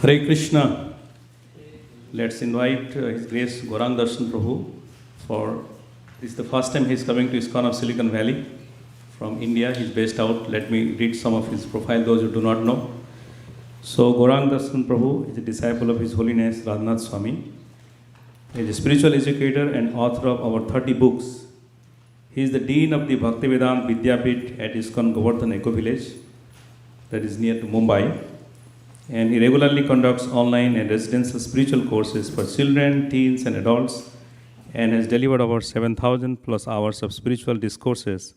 Hare Krishna. Let's invite His Grace Gauranga Darshan Prabhu for this is the first time he's coming to ISKCON of Silicon Valley from India. He's based out. Let me read some of his profile, those who do not know. So Gauranga Darshan Prabhu is a disciple of His Holiness Radhanath Swami. He is a spiritual educator and author of over 30 books. He is the Dean of the Bhaktivedanta Vidhyapeetha at ISKCON Govardhan Eco Village, that is near to Mumbai. And he regularly conducts online and residential spiritual courses for children, teens, and adults, and has delivered over 7,000 plus hours of spiritual discourses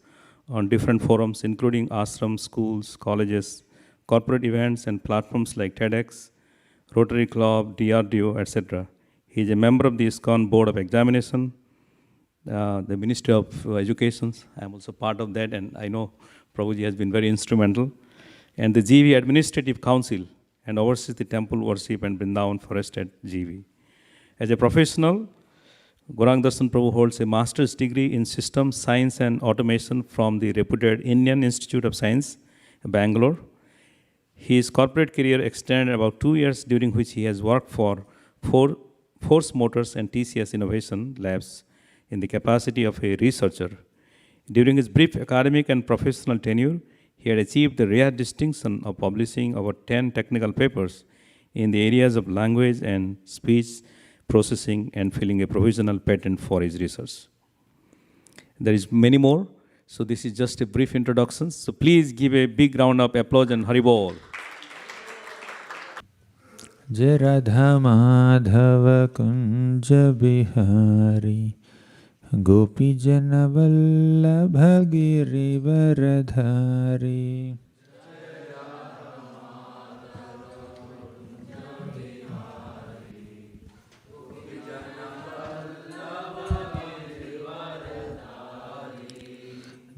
on different forums, including ashrams, schools, colleges, corporate events, and platforms like TEDx, Rotary Club, DRDO, etc. He is a member of the ISKCON Board of Examination, the Ministry of Education. I am also part of that, and I know Prabhuji has been very instrumental. And the GV Administrative Council, and oversees the temple worship and Vrindavan forest at GV. As a professional, Gauranga Darshan Prabhu holds a master's degree in systems, science and automation from the reputed Indian Institute of Science, Bangalore. His corporate career extended about 2 years, during which he has worked for Force Motors and TCS Innovation Labs in the capacity of a researcher. During his brief academic and professional tenure, he had achieved the rare distinction of publishing over 10 technical papers in the areas of language and speech processing and filing a provisional patent for his research. There is many more, so this is just a brief introduction. So please give a big round of applause and Hari Bol. Jai Radha Madhava Kunja Bihari Gopi Jana Vallabha Girivaradhari.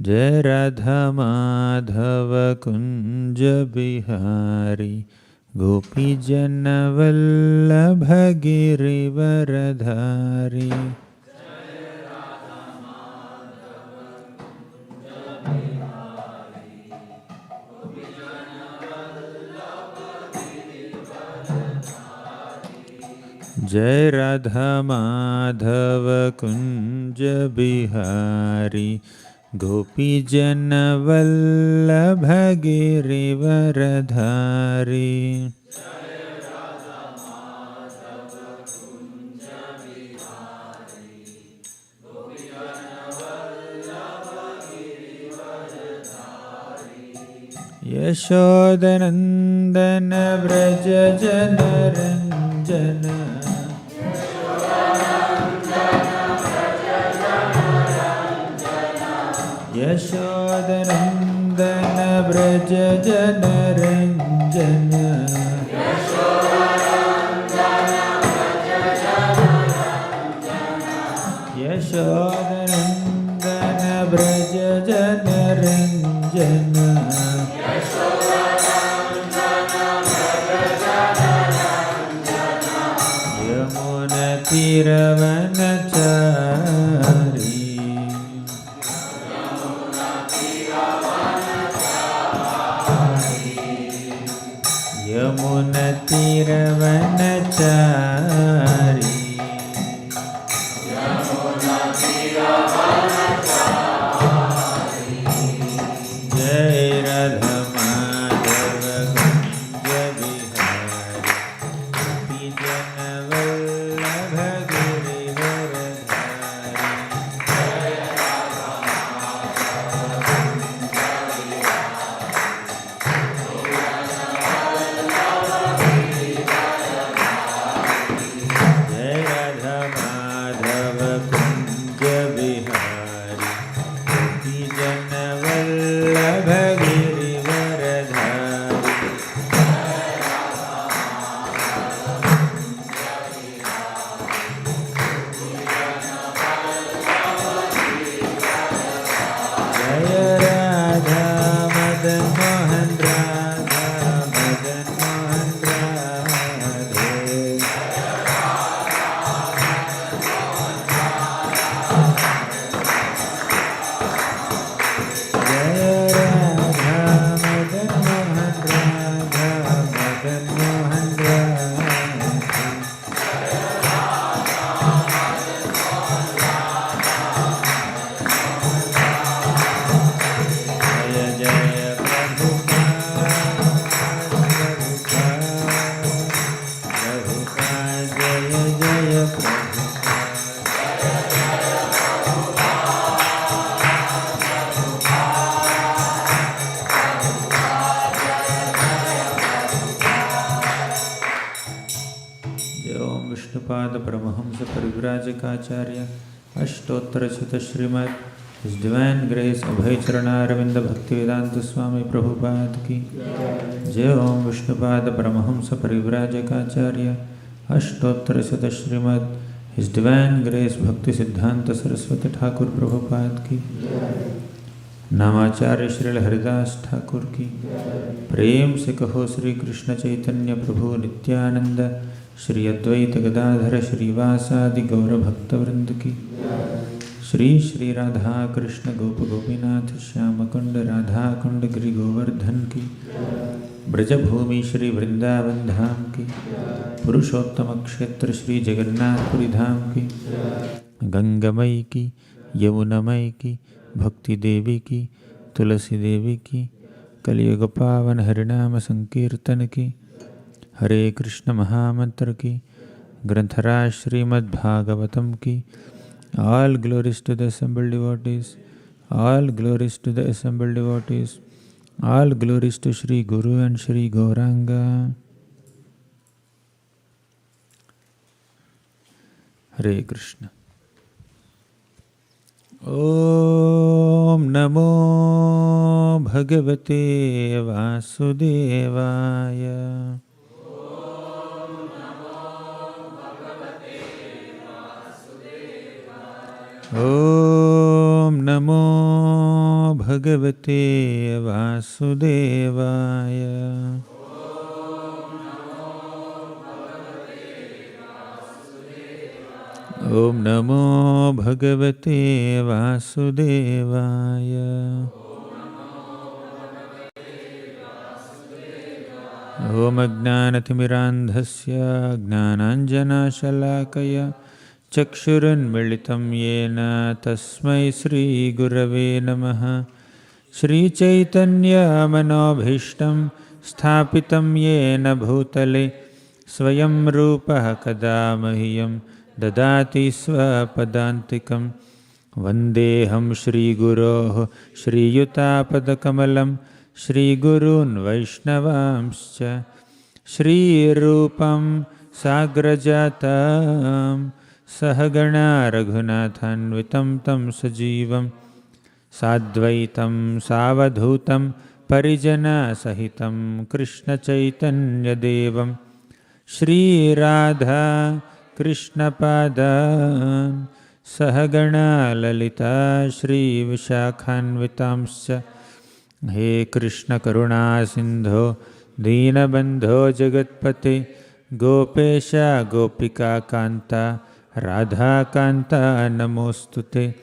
Jai Radha Madhava Kunja Bihari Gopi Jana Vallabha Girivaradhari. Jai Radha Madhava Kunja Bihari Gopi Jana Vallabha Girivaradhari. Yashodanandana Vraja Janaranjana Yashodanandana Vraja Janaranjana Yashodanandana Vraja Janaranjana Yamuna Tiravanachari Yamuna Tiravanachari Jai Radha Madhava Kunja Bihari Gopi Jana Vallabha Girivaradhari. Jai Radha Madhava Kunja Bihari Gopi Jana Vallabha Girivaradhari. Jaya Radha Madan Mohan Radha Madan Mohan Radhe. Jaya Radha Madan Mohan Radha Madan Mohan Radhe. Vishnupada Paramahamsa Parivrajakacarya Ashtottara Shrimad His Divine Grace Abhay Charana Aravinda Bhaktivedanta Swami Prabhupada ki Jai Om Vishnupada Paramahamsa Parivrajakacarya Ashtottara Shrimad His Divine Grace Bhakti Siddhanta Saraswati Thakur Prabhupada ki नामाचार्य Srila Haridas Thakur की प्रेम से कहो श्री कृष्ण चैतन्य प्रभु नित्यानंद श्री अद्वैत गदाधर श्रीवासादि गौर भक्तवृंद की श्री श्री राधा कृष्ण गोप गोपीनाथ श्याम कुंड राधा कुंड गिरि गोवर्धन की ब्रजभूमि श्री वृंदावन धाम की पुरुषोत्तम क्षेत्र श्री जगन्नाथपुरी धाम की गंगामयी की यमुनामयी की भक्ति देवी की तुलसी देवी की कलियुग पावन हरिनाम संकीर्तन की हरे कृष्ण महामंत्र की ग्रंथराज श्रीमद् भागवतम की all glories to the assembled devotees, all glories to the assembled devotees, all glories to Shri Guru and Shri Gauranga. Hare Krishna. Om Namo Bhagavate Vasudevaya. Om Namo Bhagavate Vasudevaya. Om Namo Bhagavate Vasudevaya. Om Ajnanatimirandhasya Jnananjana Shalakaya Chakshurunmilitam Yena Tasmai Shri Gurave Namaha. Shri Chaitanya Manobhishtam Sthapitam Yena Bhutale Swayam Rupa Kadamahyam Dadati Swapadantikam. Vandeham Shri Guroh Shri Yutapadakamalam Shri Gurun Vaishnavamscha Shri Rupam Sagrajatam Sahagana Raghunathanvitam Tam Sajivam Sadvaitam Savadhutam Parijana Sahitam Krishna Chaitanya Devam Shri Radha Krishna Padan Sahagana Lalita Shri Vishakhanvitamscha. He Krishna Karuna Sindho Deenabandho Jagatpate Gopesha Gopika Kanta Radha Kanta Namostute.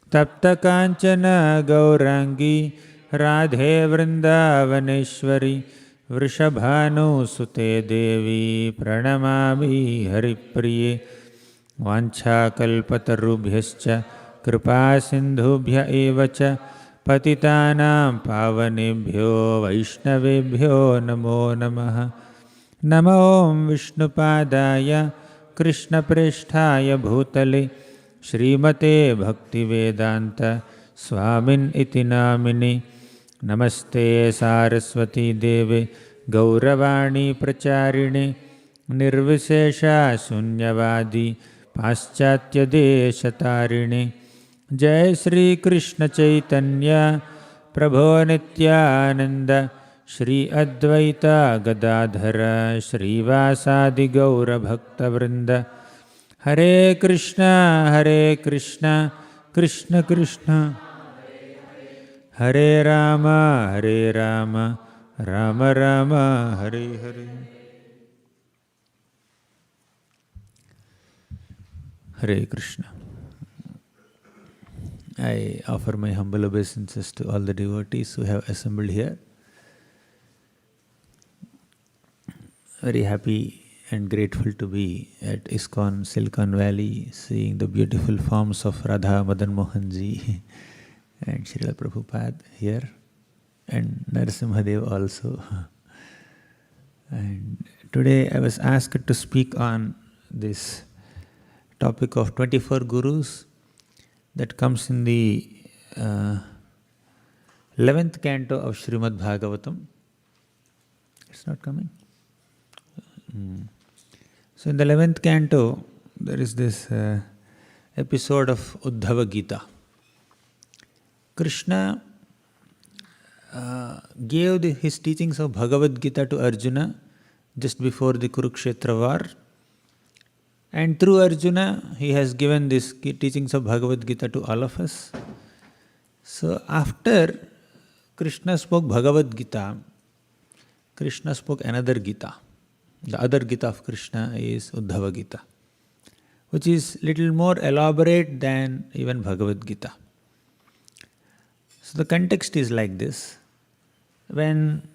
Tapta Kanchana Gaurangi Radhe Vrindavaneshwari Vrishabhanu Sute Devi Pranamami Haripriye. Vancha Kalpatarubhyascha Kripa Sindhubhya Evacha Patitanam Pavanebhyo Vaishnavebhyo Namo Namaha. Namo Om Vishnupadaya Krishna Presthaya Bhutale Srimate Bhaktivedanta Swamin iti namini. Namaste Saraswati Deve Gauravani Pracharine Nirvishesha Sunyavadi Paschatya Deshatarine. Jai Shri Krishna Chaitanya Prabhu Nityananda Shri Advaita Gadadhara Shri Vasadi Gaura Bhakta Vrinda. Hare Krishna Krishna Krishna Hare Rama Rama Rama Hare Hare. Hare Krishna. I offer my humble obeisances to all the devotees who have assembled here. Very happy and grateful to be at ISKCON, Silicon Valley, seeing the beautiful forms of Radha Madan Mohanji and Srila Prabhupada here, and Narasimhadev also. And today I was asked to speak on this topic of 24 gurus that comes in the 11th canto of Srimad Bhagavatam. It's not coming. So in the 11th canto, there is this episode of Uddhava Gita. Krishna gave his teachings of Bhagavad Gita to Arjuna just before the Kurukshetra war. And through Arjuna, he has given these teachings of Bhagavad Gita to all of us. So after Krishna spoke Bhagavad Gita, Krishna spoke another Gita. The other Gita of Krishna is Uddhava Gita, which is little more elaborate than even Bhagavad Gita. So the context is like this. When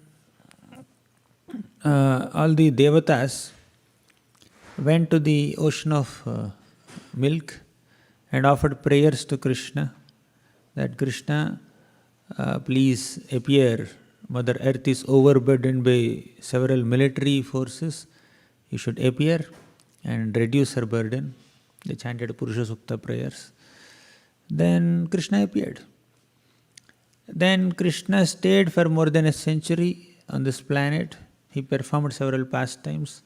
all the devatas went to the ocean of milk and offered prayers to Krishna, that Krishna, please appear. Mother Earth is overburdened by several military forces. You should appear and reduce her burden. They chanted Purusha Sukta prayers. Then Krishna appeared. Then Krishna stayed for more than a century on this planet. He performed several pastimes.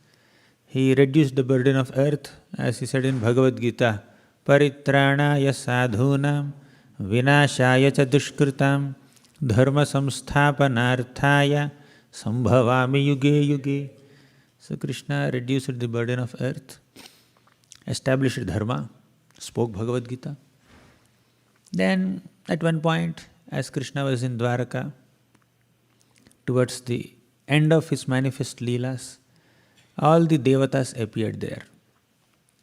He reduced the burden of earth, as he said in Bhagavad Gita, Paritranaya sadhunam vinashaya cha dushkritam dharma samsthapanarthaya sambhavami yuge yuge. So Krishna reduced the burden of earth, established dharma, spoke Bhagavad Gita. Then at one point, as Krishna was in Dwaraka, towards the end of his manifest Leelas, all the devatas appeared there,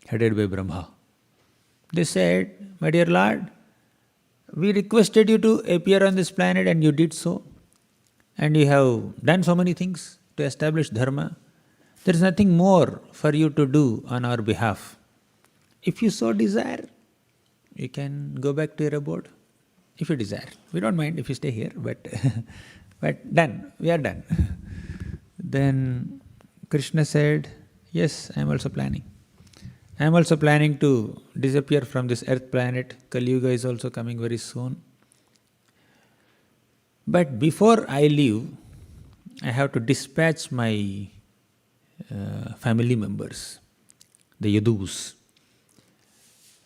headed by Brahma. They said, my dear Lord, we requested you to appear on this planet and you did so. And you have done so many things to establish dharma. There is nothing more for you to do on our behalf. If you so desire, you can go back to your abode. If you desire. We don't mind if you stay here, but done. We are done. Then Krishna said, yes, I am also planning. I am also planning to disappear from this earth planet. Kali Yuga is also coming very soon. But before I leave, I have to dispatch my family members, the Yadus.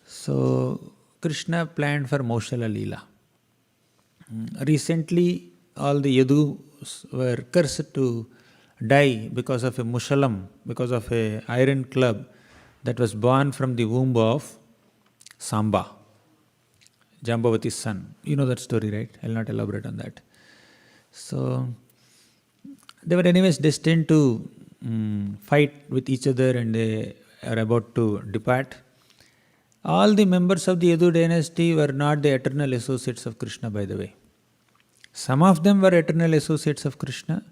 So Krishna planned for Maushala Leela. Recently, all the Yadus were cursed to die because of a mushalam, because of a iron club that was born from the womb of Samba, Jambavati's son. You know that story, right? I will not elaborate on that. So, they were anyways destined to fight with each other and they are about to depart. All the members of the Yadu dynasty were not the eternal associates of Krishna, by the way. Some of them were eternal associates of Krishna,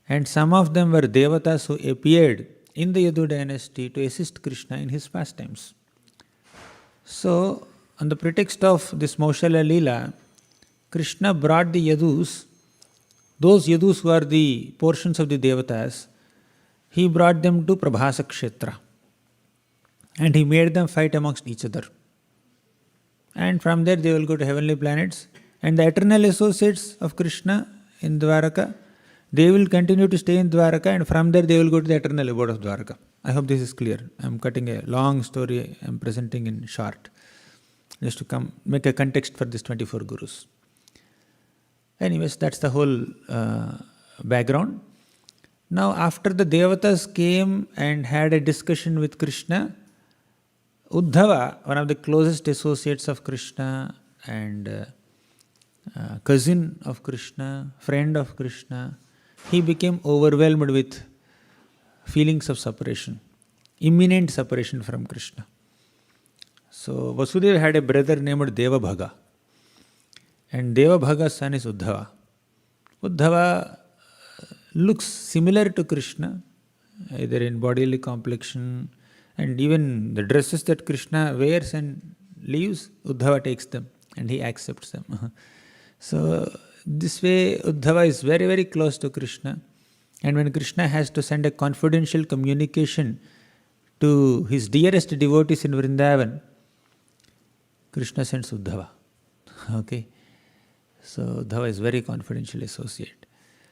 and some of them were devatas who appeared in the Yadu dynasty to assist Krishna in his pastimes. So, on the pretext of this Maushala Leela, Krishna brought the Yadus, those Yadus who are the portions of the devatas, he brought them to Prabhasa Kshetra. And he made them fight amongst each other. And from there they will go to heavenly planets. And the eternal associates of Krishna in Dwaraka, they will continue to stay in Dwaraka, and from there they will go to the eternal abode of Dwaraka. I hope this is clear. I am cutting a long story, I am presenting in short, just to make a context for these 24 gurus. Anyways, that's the whole background. Now, after the Devatas came and had a discussion with Krishna, Uddhava, one of the closest associates of Krishna and cousin of Krishna, friend of Krishna, he became overwhelmed with feelings of separation, imminent separation from Krishna. So Vasudeva had a brother named Devabhaga, and Devabhaga's son is Uddhava. Uddhava looks similar to Krishna, either in bodily complexion, and even the dresses that Krishna wears and leaves, Uddhava takes them and he accepts them. So this way Uddhava is very, very close to Krishna. And when Krishna has to send a confidential communication to his dearest devotees in Vrindavan, Krishna sends Uddhava. Okay? So Uddhava is very confidential associate.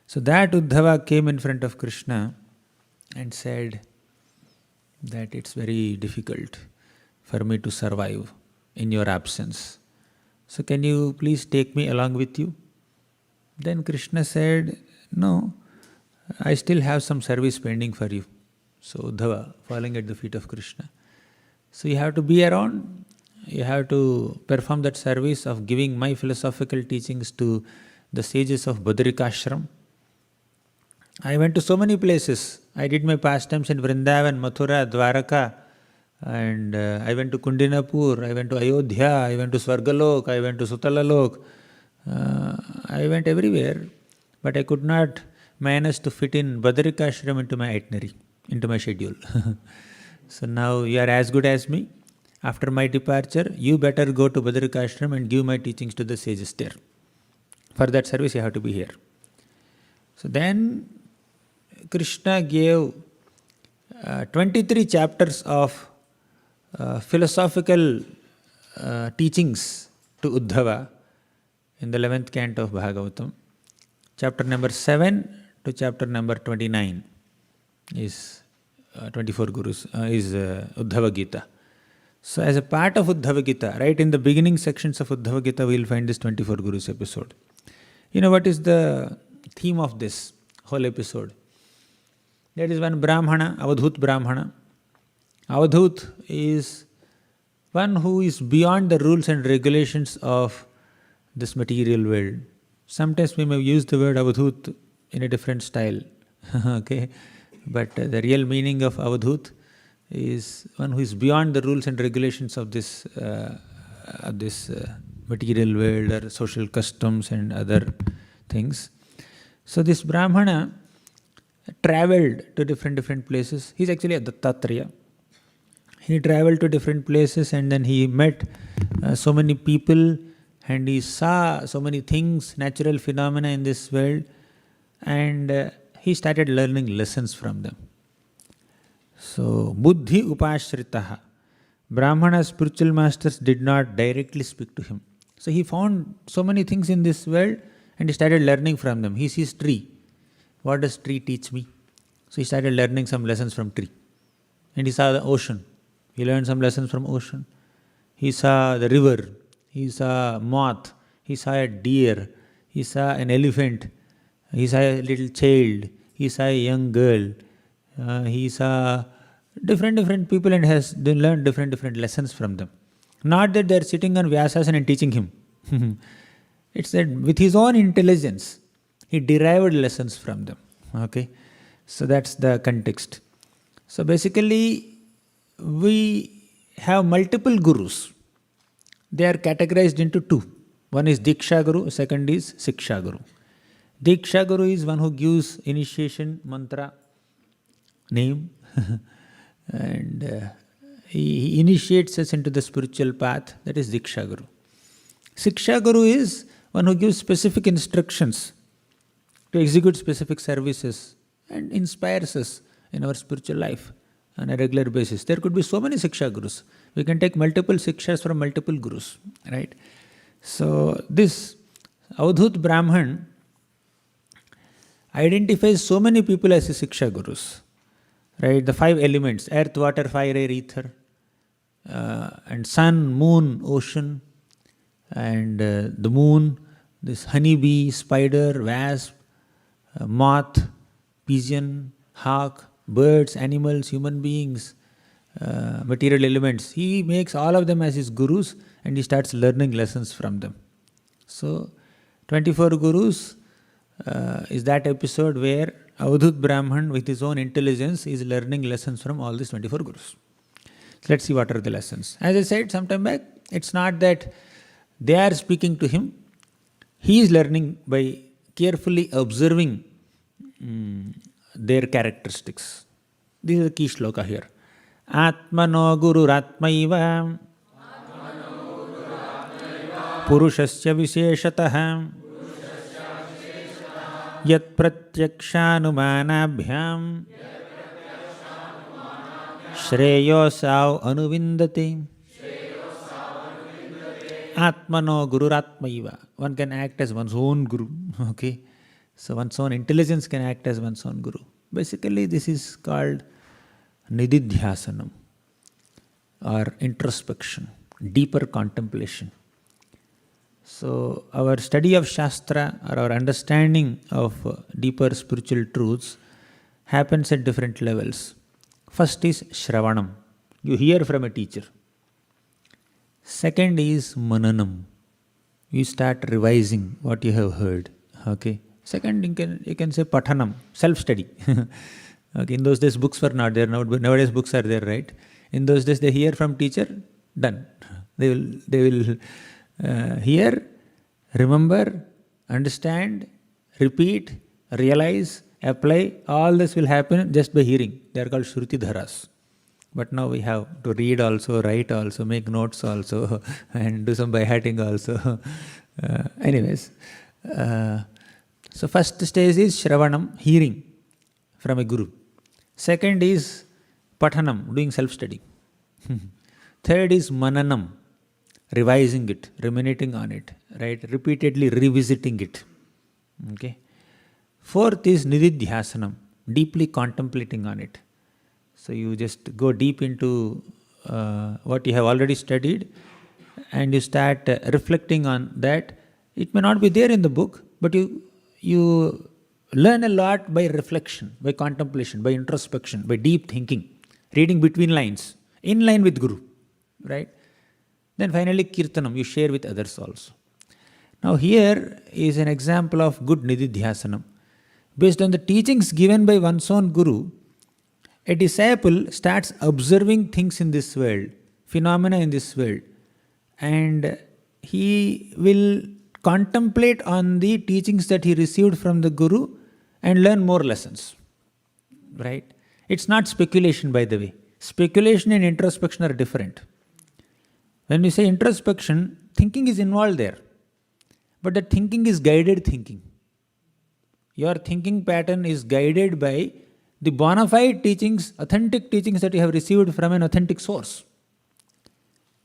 So that Uddhava came in front of Krishna and said, that it's very difficult for me to survive in your absence. So can you please take me along with you? Then Krishna said, no, I still have some service pending for you. So Uddhava, falling at the feet of Krishna. So you have to be around, you have to perform that service of giving my philosophical teachings to the sages of Badrikashram. I went to so many places. I did my pastimes in Vrindavan, Mathura, Dwaraka, and I went to Kundinapur, I went to Ayodhya, I went to Swargalok, I went to Sutalalok. I went everywhere, but I could not manage to fit in Badrikashram into my itinerary, into my schedule. So now you are as good as me. After my departure, you better go to Badrikashram and give my teachings to the sages there. For that service, you have to be here. So then Krishna gave 23 chapters of philosophical teachings to Uddhava in the 11th canto of Bhagavatam. Chapter number 7 to chapter number 29 is 24 Gurus, is Uddhava Gita. So as a part of Uddhava Gita, right in the beginning sections of Uddhava Gita, we will find this 24 Gurus episode. You know what is the theme of this whole episode? There is one Brahmana, Avadhuta Brahmana. Avadhuta is one who is beyond the rules and regulations of this material world. Sometimes we may use the word Avadhuta in a different style, okay? But the real meaning of Avadhuta is one who is beyond the rules and regulations of this material world or social customs and other things. So this Brahmana traveled to different places. He's actually a Dattatreya. He traveled to different places and then he met so many people and he saw so many things, natural phenomena in this world, and he started learning lessons from them. So, Buddhi Upashritaha. Brahmana's spiritual masters did not directly speak to him. So he found so many things in this world and he started learning from them. He sees tree. What does tree teach me? So he started learning some lessons from tree. And he saw the ocean. He learned some lessons from ocean. He saw the river. He saw moth. He saw a deer. He saw an elephant. He saw a little child. He saw a young girl. He saw different people and has learned different lessons from them. Not that they are sitting on Vyasasana and teaching him. It's that with his own intelligence, he derived lessons from them. Okay, so that's the context. So basically, we have multiple gurus. They are categorized into two. One is Diksha Guru, second is Siksha Guru. Diksha Guru is one who gives initiation, mantra, name, and he initiates us into the spiritual path. That is Diksha Guru. Siksha Guru is one who gives specific instructions to execute specific services and inspires us in our spiritual life on a regular basis. There could be so many Siksha Gurus. We can take multiple Sikshas from multiple Gurus, right? So this Avadhuta Brahman identifies so many people as Siksha Gurus, right? The 5 elements, earth, water, fire, air, ether, and sun, moon, ocean, and the moon, this honeybee, spider, wasp, moth, pigeon, hawk, birds, animals, human beings, material elements. He makes all of them as his gurus and he starts learning lessons from them. So, 24 gurus is that episode where Avadhuta Brahman with his own intelligence is learning lessons from all these 24 gurus. So let's see what are the lessons. As I said sometime back, it's not that they are speaking to him. He is learning by carefully observing their characteristics. This is the key shloka here. Atmano gururatmaiva purushasya visheshatah yat pratyakshanumanabhyam shreyosav anuvindate. Atmano gururatmaiva. One can act as one's own guru. Okay, so one's own intelligence can act as one's own guru. Basically, this is called nididhyasanam, or introspection, deeper contemplation. So our study of Shastra or our understanding of deeper spiritual truths happens at different levels. First is Shravanam. You hear from a teacher. Second is Mananam. You start revising what you have heard. Okay. Second, you can say Pathanam, self-study. Okay. In those days, books were not there. Nowadays, books are there, right? In those days, they hear from teacher, done. They will hear, remember, understand, repeat, realize, apply. All this will happen just by hearing. They are called Shruti Dharas. But now we have to read also, write also, make notes also, and do some by-hearting also. Anyways, so first stage is Shravanam, hearing from a guru. Second is Pathanam, doing self-study. Third is Mananam, revising it, ruminating on it, right? Repeatedly revisiting it. Okay. Fourth is Nididhyasanam, deeply contemplating on it. So you just go deep into what you have already studied and you start reflecting on that. It may not be there in the book, but you learn a lot by reflection, by contemplation, by introspection, by deep thinking, reading between lines, in line with Guru, right? Then finally Kirtanam, you share with others also. Now here is an example of good Nididhyasanam. Based on the teachings given by one's own Guru, a disciple starts observing things in this world, phenomena in this world, and he will contemplate on the teachings that he received from the Guru and learn more lessons. Right? It's not speculation, by the way. Speculation and introspection are different. When we say introspection, thinking is involved there. But that thinking is guided thinking. Your thinking pattern is guided by the bona fide teachings, authentic teachings that you have received from an authentic source.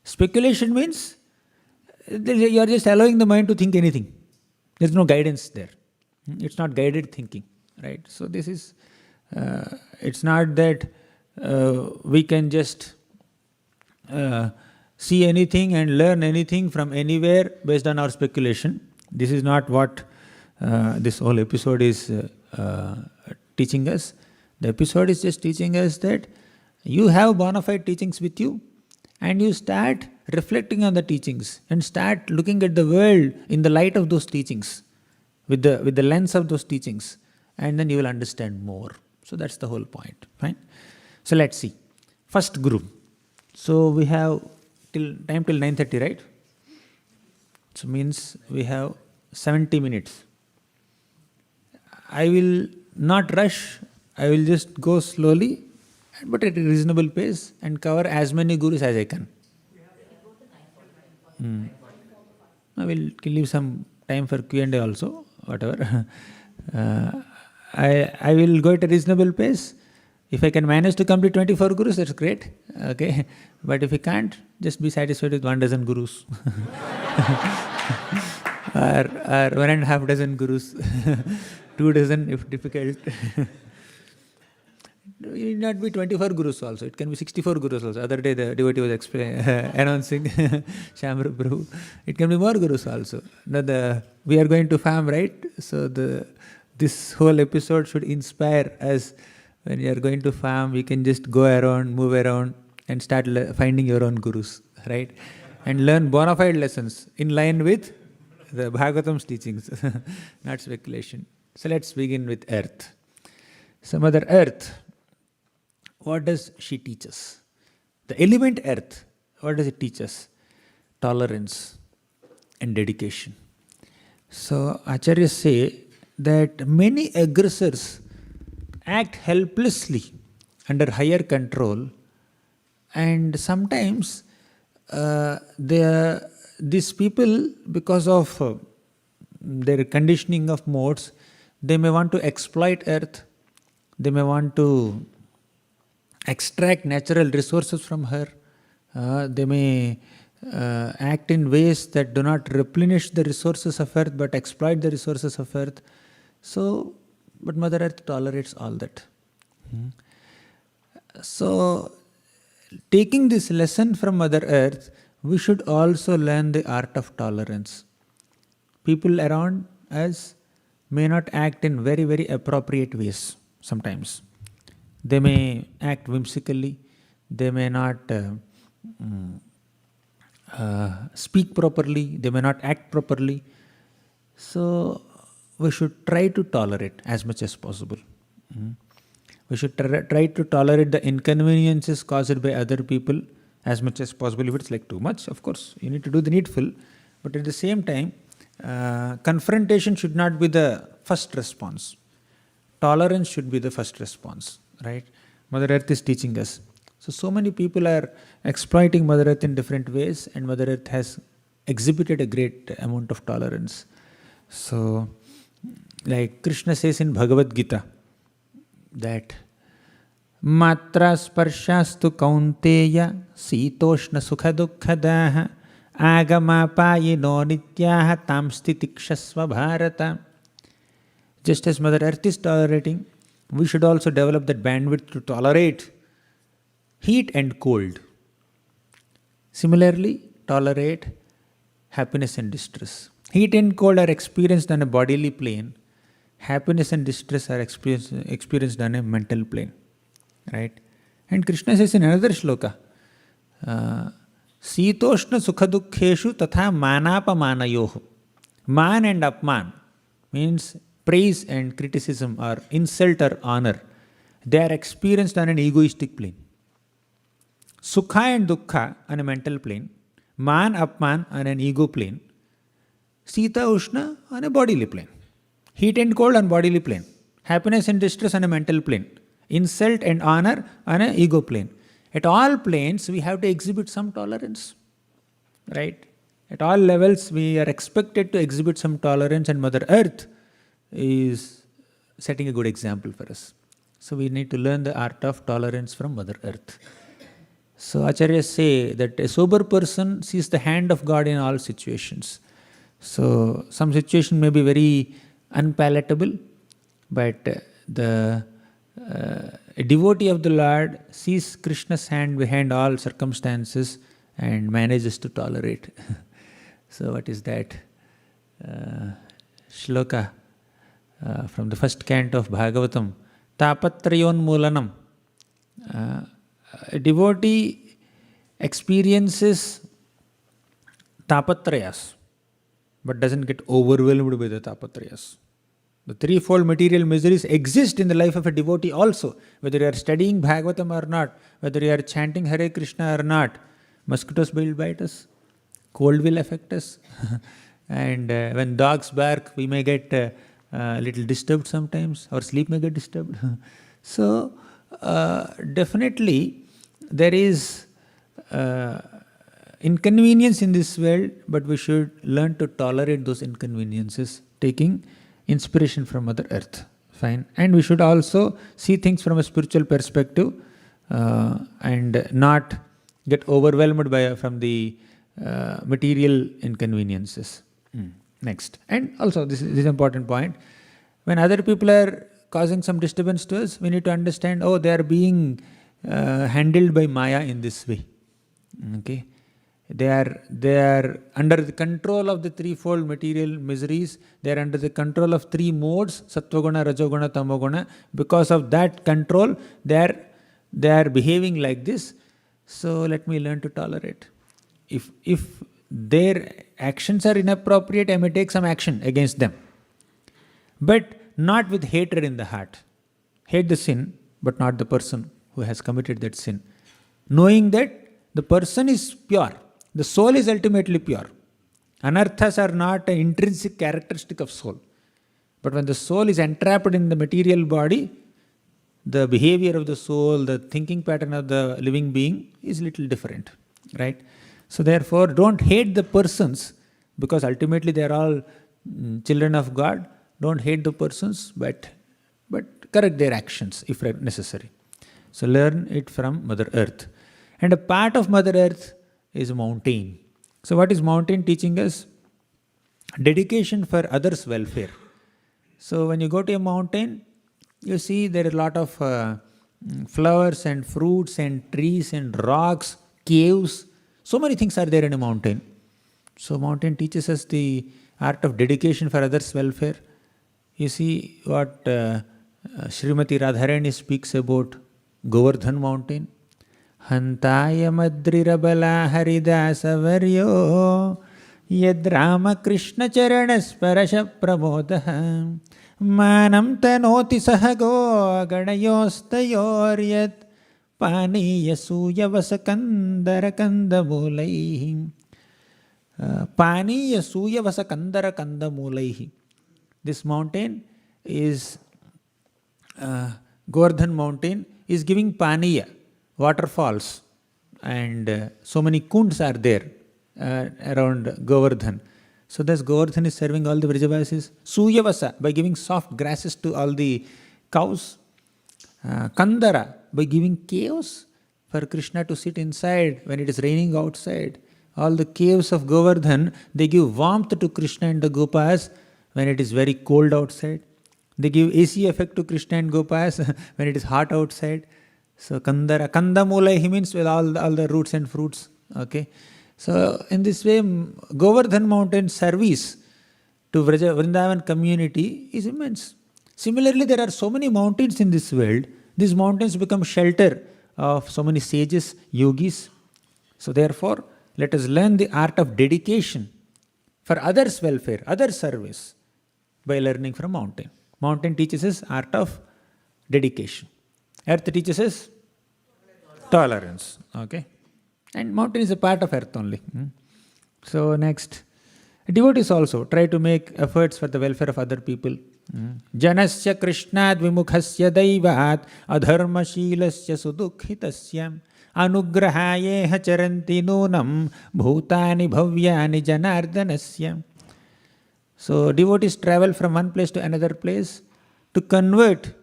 Speculation means you are just allowing the mind to think anything. There is no guidance there. It's not guided thinking, right? So this is, it's not that we can just see anything and learn anything from anywhere based on our speculation. This is not what this whole episode is teaching us. The episode is just teaching us that you have bona fide teachings with you and you start reflecting on the teachings and start looking at the world in the light of those teachings, with the lens of those teachings, and then you will understand more. So that's the whole point. Fine. So let's see. First Guru. So we have time till 9:30, right? So means we have 70 minutes. I will not rush. I will just go slowly, but at a reasonable pace, and cover as many gurus as I can. I will leave some time for Q&A also, whatever. I will go at a reasonable pace. If I can manage to complete 24 gurus, that's great. Okay, but if I can't, just be satisfied with 12 gurus, or 1.5 dozen gurus, 2 dozen if difficult. It need not be 24 gurus also. It can be 64 gurus also. Other day the devotee was announcing Shamra Prabhu. It can be more gurus also. Now we are going to farm, right? So this whole episode should inspire us. When you are going to farm, you can just go around, move around, and start finding your own gurus, right? And learn bona fide lessons in line with the Bhagavatam's teachings, not speculation. So let's begin with Earth. So Mother Earth, what does she teach us? The element Earth, what does it teach us? Tolerance and dedication. So Acharyas say that many aggressors act helplessly under higher control, and sometimes these people, because of their conditioning of modes, they may want to exploit Earth, they may want to extract natural resources from her, they may act in ways that do not replenish the resources of Earth but exploit the resources of Earth. So, but Mother Earth tolerates all that. So, taking this lesson from Mother Earth, we should also learn the art of tolerance. People around us may not act in very, very appropriate ways sometimes. They may act whimsically, they may not speak properly, they may not act properly. So, we should try to tolerate as much as possible. We should try to tolerate the inconveniences caused by other people as much as possible. If it's like too much, of course, you need to do the needful. But at the same time, confrontation should not be the first response. Tolerance should be the first response, right? Mother Earth is teaching us. So many people are exploiting Mother Earth in different ways, and Mother Earth has exhibited a great amount of tolerance. So, like Krishna says in Bhagavad Gita, that Matra sparshastu kaunteya sitoshna sukha dukkadaha agama payino nityaha tamsti tikshasva bharata. Just as Mother Earth is tolerating, we should also develop that bandwidth to tolerate heat and cold. Similarly, tolerate happiness and distress. Heat and cold are experienced on a bodily plane. Happiness and distress are experienced on a mental plane. Right? And Krishna says in another shloka, Sitoshna sukha dukkheshu tatha manapa manayoho. Man and apman means praise and criticism or insult or honor. They are experienced on an egoistic plane. Sukha and dukkha on a mental plane. Man, apman on an ego plane. Sita, Ushna on a bodily plane. Heat and cold on bodily plane. Happiness and distress on a mental plane. Insult and honor on an ego plane. At all planes, we have to exhibit some tolerance. Right? At all levels, we are expected to exhibit some tolerance, and Mother Earth is setting a good example for us. So we need to learn the art of tolerance from Mother Earth. So Acharyas say that a sober person sees the hand of God in all situations. So some situation may be very unpalatable, but a devotee of the Lord sees Krishna's hand behind all circumstances and manages to tolerate. So what is that? Shloka from the first canto of Bhagavatam. Tapatrayon mulanam. A devotee experiences tapatrayas, but doesn't get overwhelmed by the tapatrayas. The threefold material miseries exist in the life of a devotee also, whether you are studying Bhagavatam or not, whether you are chanting Hare Krishna or not. Mosquitoes will bite us, cold will affect us, and when dogs bark, we may get a little disturbed sometimes, our sleep may get disturbed. So, definitely there is inconvenience in this world, but we should learn to tolerate those inconveniences, taking inspiration from Mother Earth. Fine. And we should also see things from a spiritual perspective and not get overwhelmed from the material inconveniences. Next. And also, this is an important point. When other people are causing some disturbance to us, we need to understand, oh, they are being handled by Maya in this way. Okay. They are under the control of the threefold material miseries. They are under the control of three modes, Sattvaguna, Rajoguna, Tamoguna. Because of that control, they are behaving like this. So let me learn to tolerate. If their actions are inappropriate, I may take some action against them. But not with hatred in the heart. Hate the sin, but not the person who has committed that sin. Knowing that the person is pure. The soul is ultimately pure. Anarthas are not an intrinsic characteristic of soul. But when the soul is entrapped in the material body, the behavior of the soul, the thinking pattern of the living being is little different. Right? So therefore, don't hate the persons, because ultimately they are all children of God. Don't hate the persons, but correct their actions if necessary. So learn it from Mother Earth. And a part of Mother Earth is a mountain. So what is mountain teaching us? Dedication for others' welfare. So when you go to a mountain, you see there are a lot of flowers and fruits and trees and rocks, caves. So many things are there in a mountain. So mountain teaches us the art of dedication for others' welfare. You see what Srimati Radharani speaks about Govardhan mountain. Hantaya madrirabala haridasa varyo yad Rama Krishna charanas parasha pramodaha manam tanoti sahago aganayostayoryat paniya suya vasakandara kandamulaihi paniya suya vasakandara kandamulaihi. This mountain is Govardhan mountain is giving paniya, waterfalls, and so many kunds are there around Govardhan. So thus Govardhan is serving all the Vrajavasis. Suyavasa, by giving soft grasses to all the cows. Kandara, by giving caves for Krishna to sit inside when it is raining outside. All the caves of Govardhan, they give warmth to Krishna and the Gopas when it is very cold outside. They give AC effect to Krishna and Gopas when it is hot outside. So Kandara, Kandamulaihi means with all the roots and fruits. Okay. So in this way, Govardhan mountain service to Vrindavan community is immense. Similarly, there are so many mountains in this world. These mountains become shelter of so many sages, yogis. So therefore, let us learn the art of dedication for others' welfare, others' service by learning from mountain. Mountain teaches us art of dedication. Earth teaches us tolerance. Okay. And mountain is a part of earth only. So next, devotees also try to make efforts for the welfare of other people. Janasya krishnad vimukhasya daivat adharma shilasya sudukhitasya anugrahaye charanti nunam bhutani bhavyani janardanasya. So devotees travel from one place to another place to convert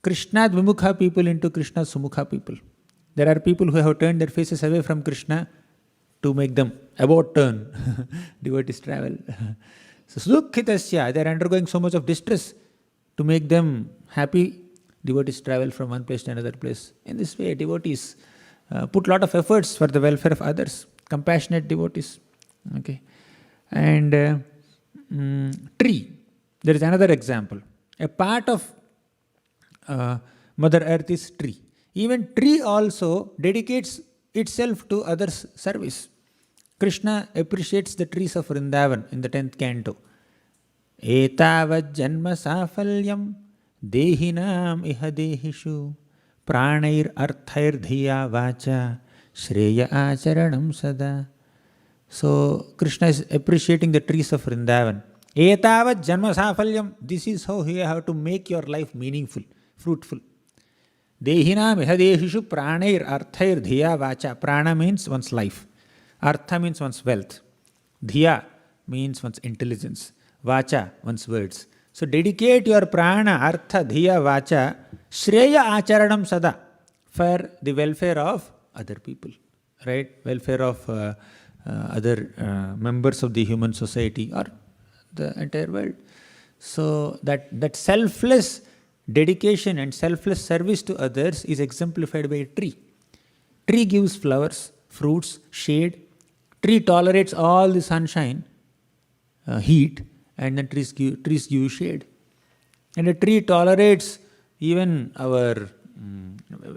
Krishnad vimukha people into Krishna's sumukha people. There are people who have turned their faces away from Krishna to make them about turn. Devotees travel. So sudukhitasya, they are undergoing so much of distress to make them happy. Devotees travel from one place to another place. In this way, devotees put a lot of efforts for the welfare of others. Compassionate devotees. Okay. And tree. There is another example. A part of Mother Earth is tree. Even tree also dedicates itself to others' service. Krishna appreciates the trees of Vrindavan in the 10th canto. Etavad janma safalyam dehinam iha dehishu pranair arthair dhiya vacha shreya acharanam sada. So Krishna is appreciating the trees of Vrindavan. Etavad janma safalyam. This is how you have to make your life meaningful, fruitful. Dehinam ihadehishu pranair arthair dhiya vacha. Prana means one's life. Artha means one's wealth. Dhiya means one's intelligence. Vacha, one's words. So dedicate your prana, artha, dhiya, vacha, shreya acharanam sada, for the welfare of other people. Right? Welfare of other members of the human society or the entire world. So that selfless dedication and selfless service to others is exemplified by a tree. Tree gives flowers, fruits, shade. Tree tolerates all the sunshine, heat, and then trees give shade. And a tree tolerates even our...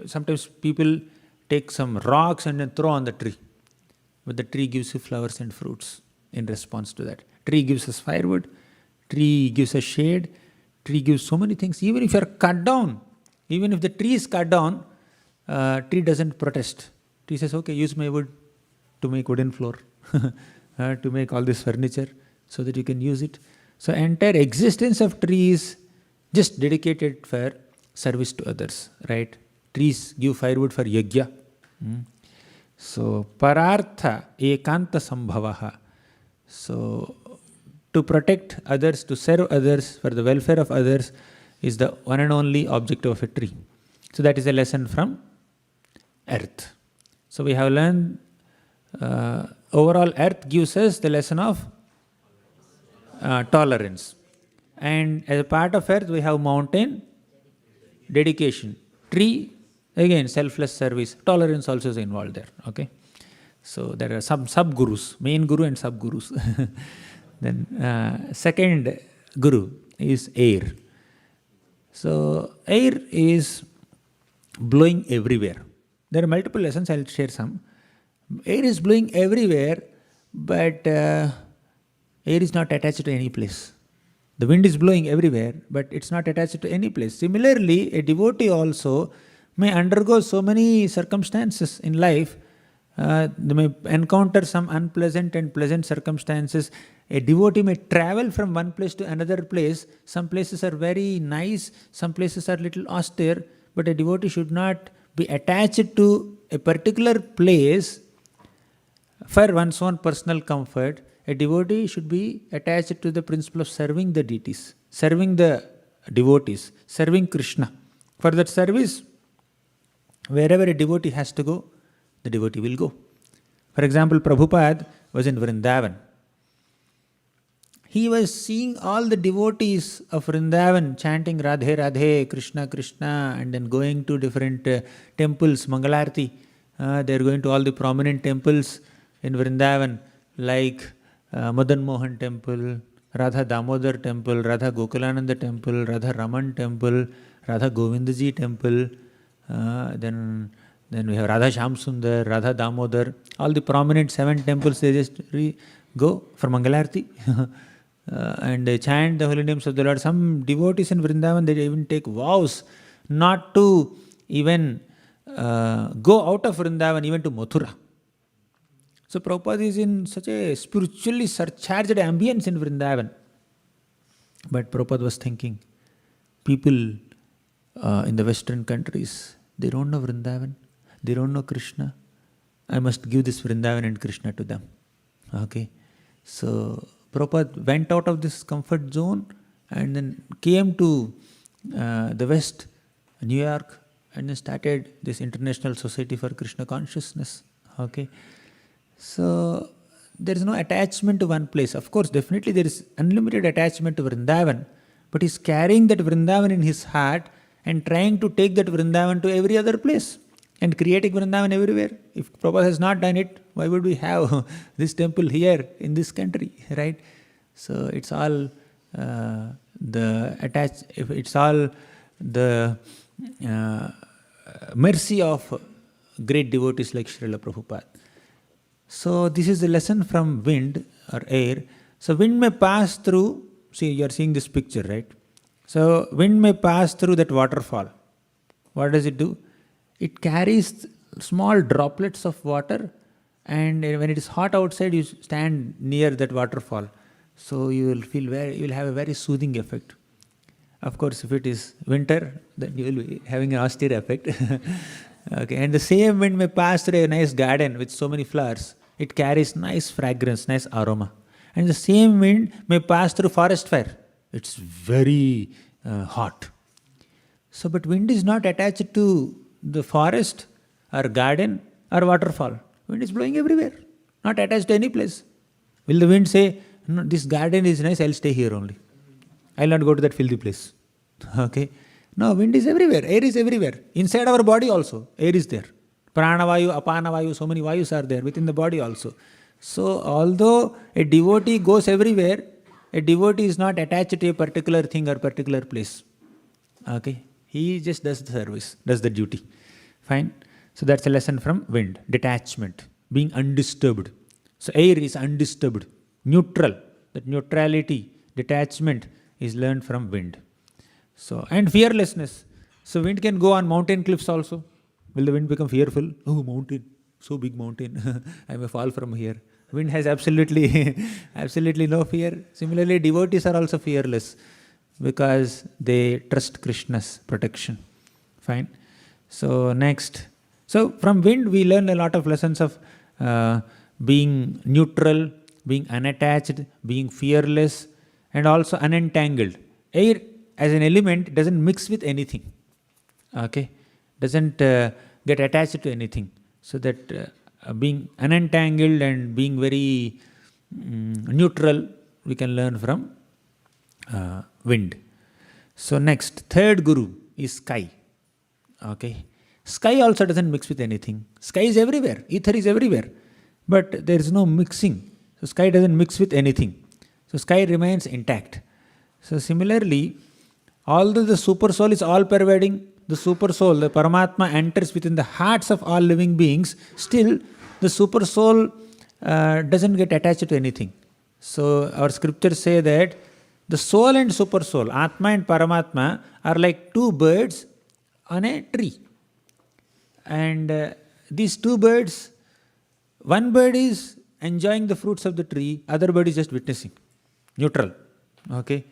sometimes people take some rocks and then throw on the tree. But the tree gives you flowers and fruits in response to that. Tree gives us firewood. Tree gives us shade. Tree gives so many things. Even if you are cut down, even if the tree is cut down, tree doesn't protest. Tree says, okay, use my wood to make wooden floor, to make all this furniture so that you can use it. So entire existence of trees just dedicated for service to others, right? Trees give firewood for yajna. So parartha ekanta sambhavaha. So to protect others, to serve others, for the welfare of others is the one and only objective of a tree. So that is a lesson from earth. So we have learned overall earth gives us the lesson of tolerance. And as a part of earth we have mountain, dedication. Tree, Again, selfless service, tolerance also is involved there. Okay, so there are some sub-gurus, main guru and sub-gurus. Then second guru is air. So air is blowing everywhere. There are multiple lessons, I'll share some. Air is blowing everywhere, but air is not attached to any place. The wind is blowing everywhere, but it's not attached to any place. Similarly, a devotee also may undergo so many circumstances in life. They may encounter some unpleasant and pleasant circumstances. A devotee may travel from one place to another place. Some places are very nice, some places are little austere, but a devotee should not be attached to a particular place for one's own personal comfort. A devotee should be attached to the principle of serving the deities, serving the devotees, serving Krishna. For that service, wherever a devotee has to go, the devotee will go. For example, Prabhupada was in Vrindavan. He was seeing all the devotees of Vrindavan chanting Radhe Radhe, Krishna Krishna, and then going to different temples, Mangalarti. They are going to all the prominent temples in Vrindavan, like Madan Mohan temple, Radha Damodar temple, Radha Gokulananda temple, Radha Raman temple, Radha Govindaji temple, then we have Radha Shyam Sundar, Radha Damodar, all the prominent 7 temples. They just go for Mangalarti and they chant the holy names of the Lord. Some devotees in Vrindavan, they even take vows not to even go out of Vrindavan, even to Mathura. So Prabhupada is in such a spiritually surcharged ambience in Vrindavan. But Prabhupada was thinking, people in the Western countries, they don't know Vrindavan, they don't know Krishna. I must give this Vrindavan and Krishna to them. Okay, so Prabhupada went out of this comfort zone and then came to the West, New York, and then started this International Society for Krishna Consciousness. Okay, so there is no attachment to one place. Of course, definitely there is unlimited attachment to Vrindavan, but he's carrying that Vrindavan in his heart and trying to take that Vrindavan to every other place and creating Vrindavan everywhere. If Prabhupada has not done it, why would we have this temple here in this country, right? So it's all the mercy of great devotees like Srila Prabhupada. So this is the lesson from wind or air. So wind may pass through, see, you are seeing this picture, right? So wind may pass through that waterfall. What does it do? It carries small droplets of water, and when it is hot outside, you stand near that waterfall. So you will feel you will have a very soothing effect. Of course, if it is winter, then you will be having an austere effect. Okay, and the same wind may pass through a nice garden with so many flowers. It carries nice fragrance, nice aroma. And the same wind may pass through forest fire. It's very hot. So, but wind is not attached to the forest or garden or waterfall. Wind is blowing everywhere, not attached to any place. Will the wind say, no, this garden is nice, I'll stay here only. I'll not go to that filthy place. Okay. No, wind is everywhere, air is everywhere. Inside our body also, air is there. Pranavayu, apanavayu, so many vayus are there within the body also. So, although a devotee goes everywhere, a devotee is not attached to a particular thing or particular place. Okay, he just does the service, does the duty. Fine. So that's a lesson from wind, detachment, being undisturbed. So air is undisturbed, neutral. That neutrality, detachment is learned from wind. So, and fearlessness. So wind can go on mountain cliffs also. Will the wind become fearful? Oh, mountain, so big mountain, I may fall from here. Wind has absolutely no fear. Similarly, devotees are also fearless because they trust Krishna's protection. Fine. So next. So from wind we learn a lot of lessons of being neutral, being unattached, being fearless, and also unentangled. Air as an element doesn't mix with anything. Okay. Doesn't get attached to anything. So that being unentangled and being very neutral, we can learn from wind. So next, third guru is sky. Okay, Sky also doesn't mix with anything. Sky is everywhere, ether is everywhere, but there is no mixing. So sky doesn't mix with anything. So sky remains intact. So similarly, although the super soul is all pervading, the super soul, the Paramatma enters within the hearts of all living beings, still the super soul doesn't get attached to anything. So our scriptures say that the soul and super soul, Atma and Paramatma, are like two birds on a tree. And these two birds, one bird is enjoying the fruits of the tree, other bird is just witnessing, neutral. Okay?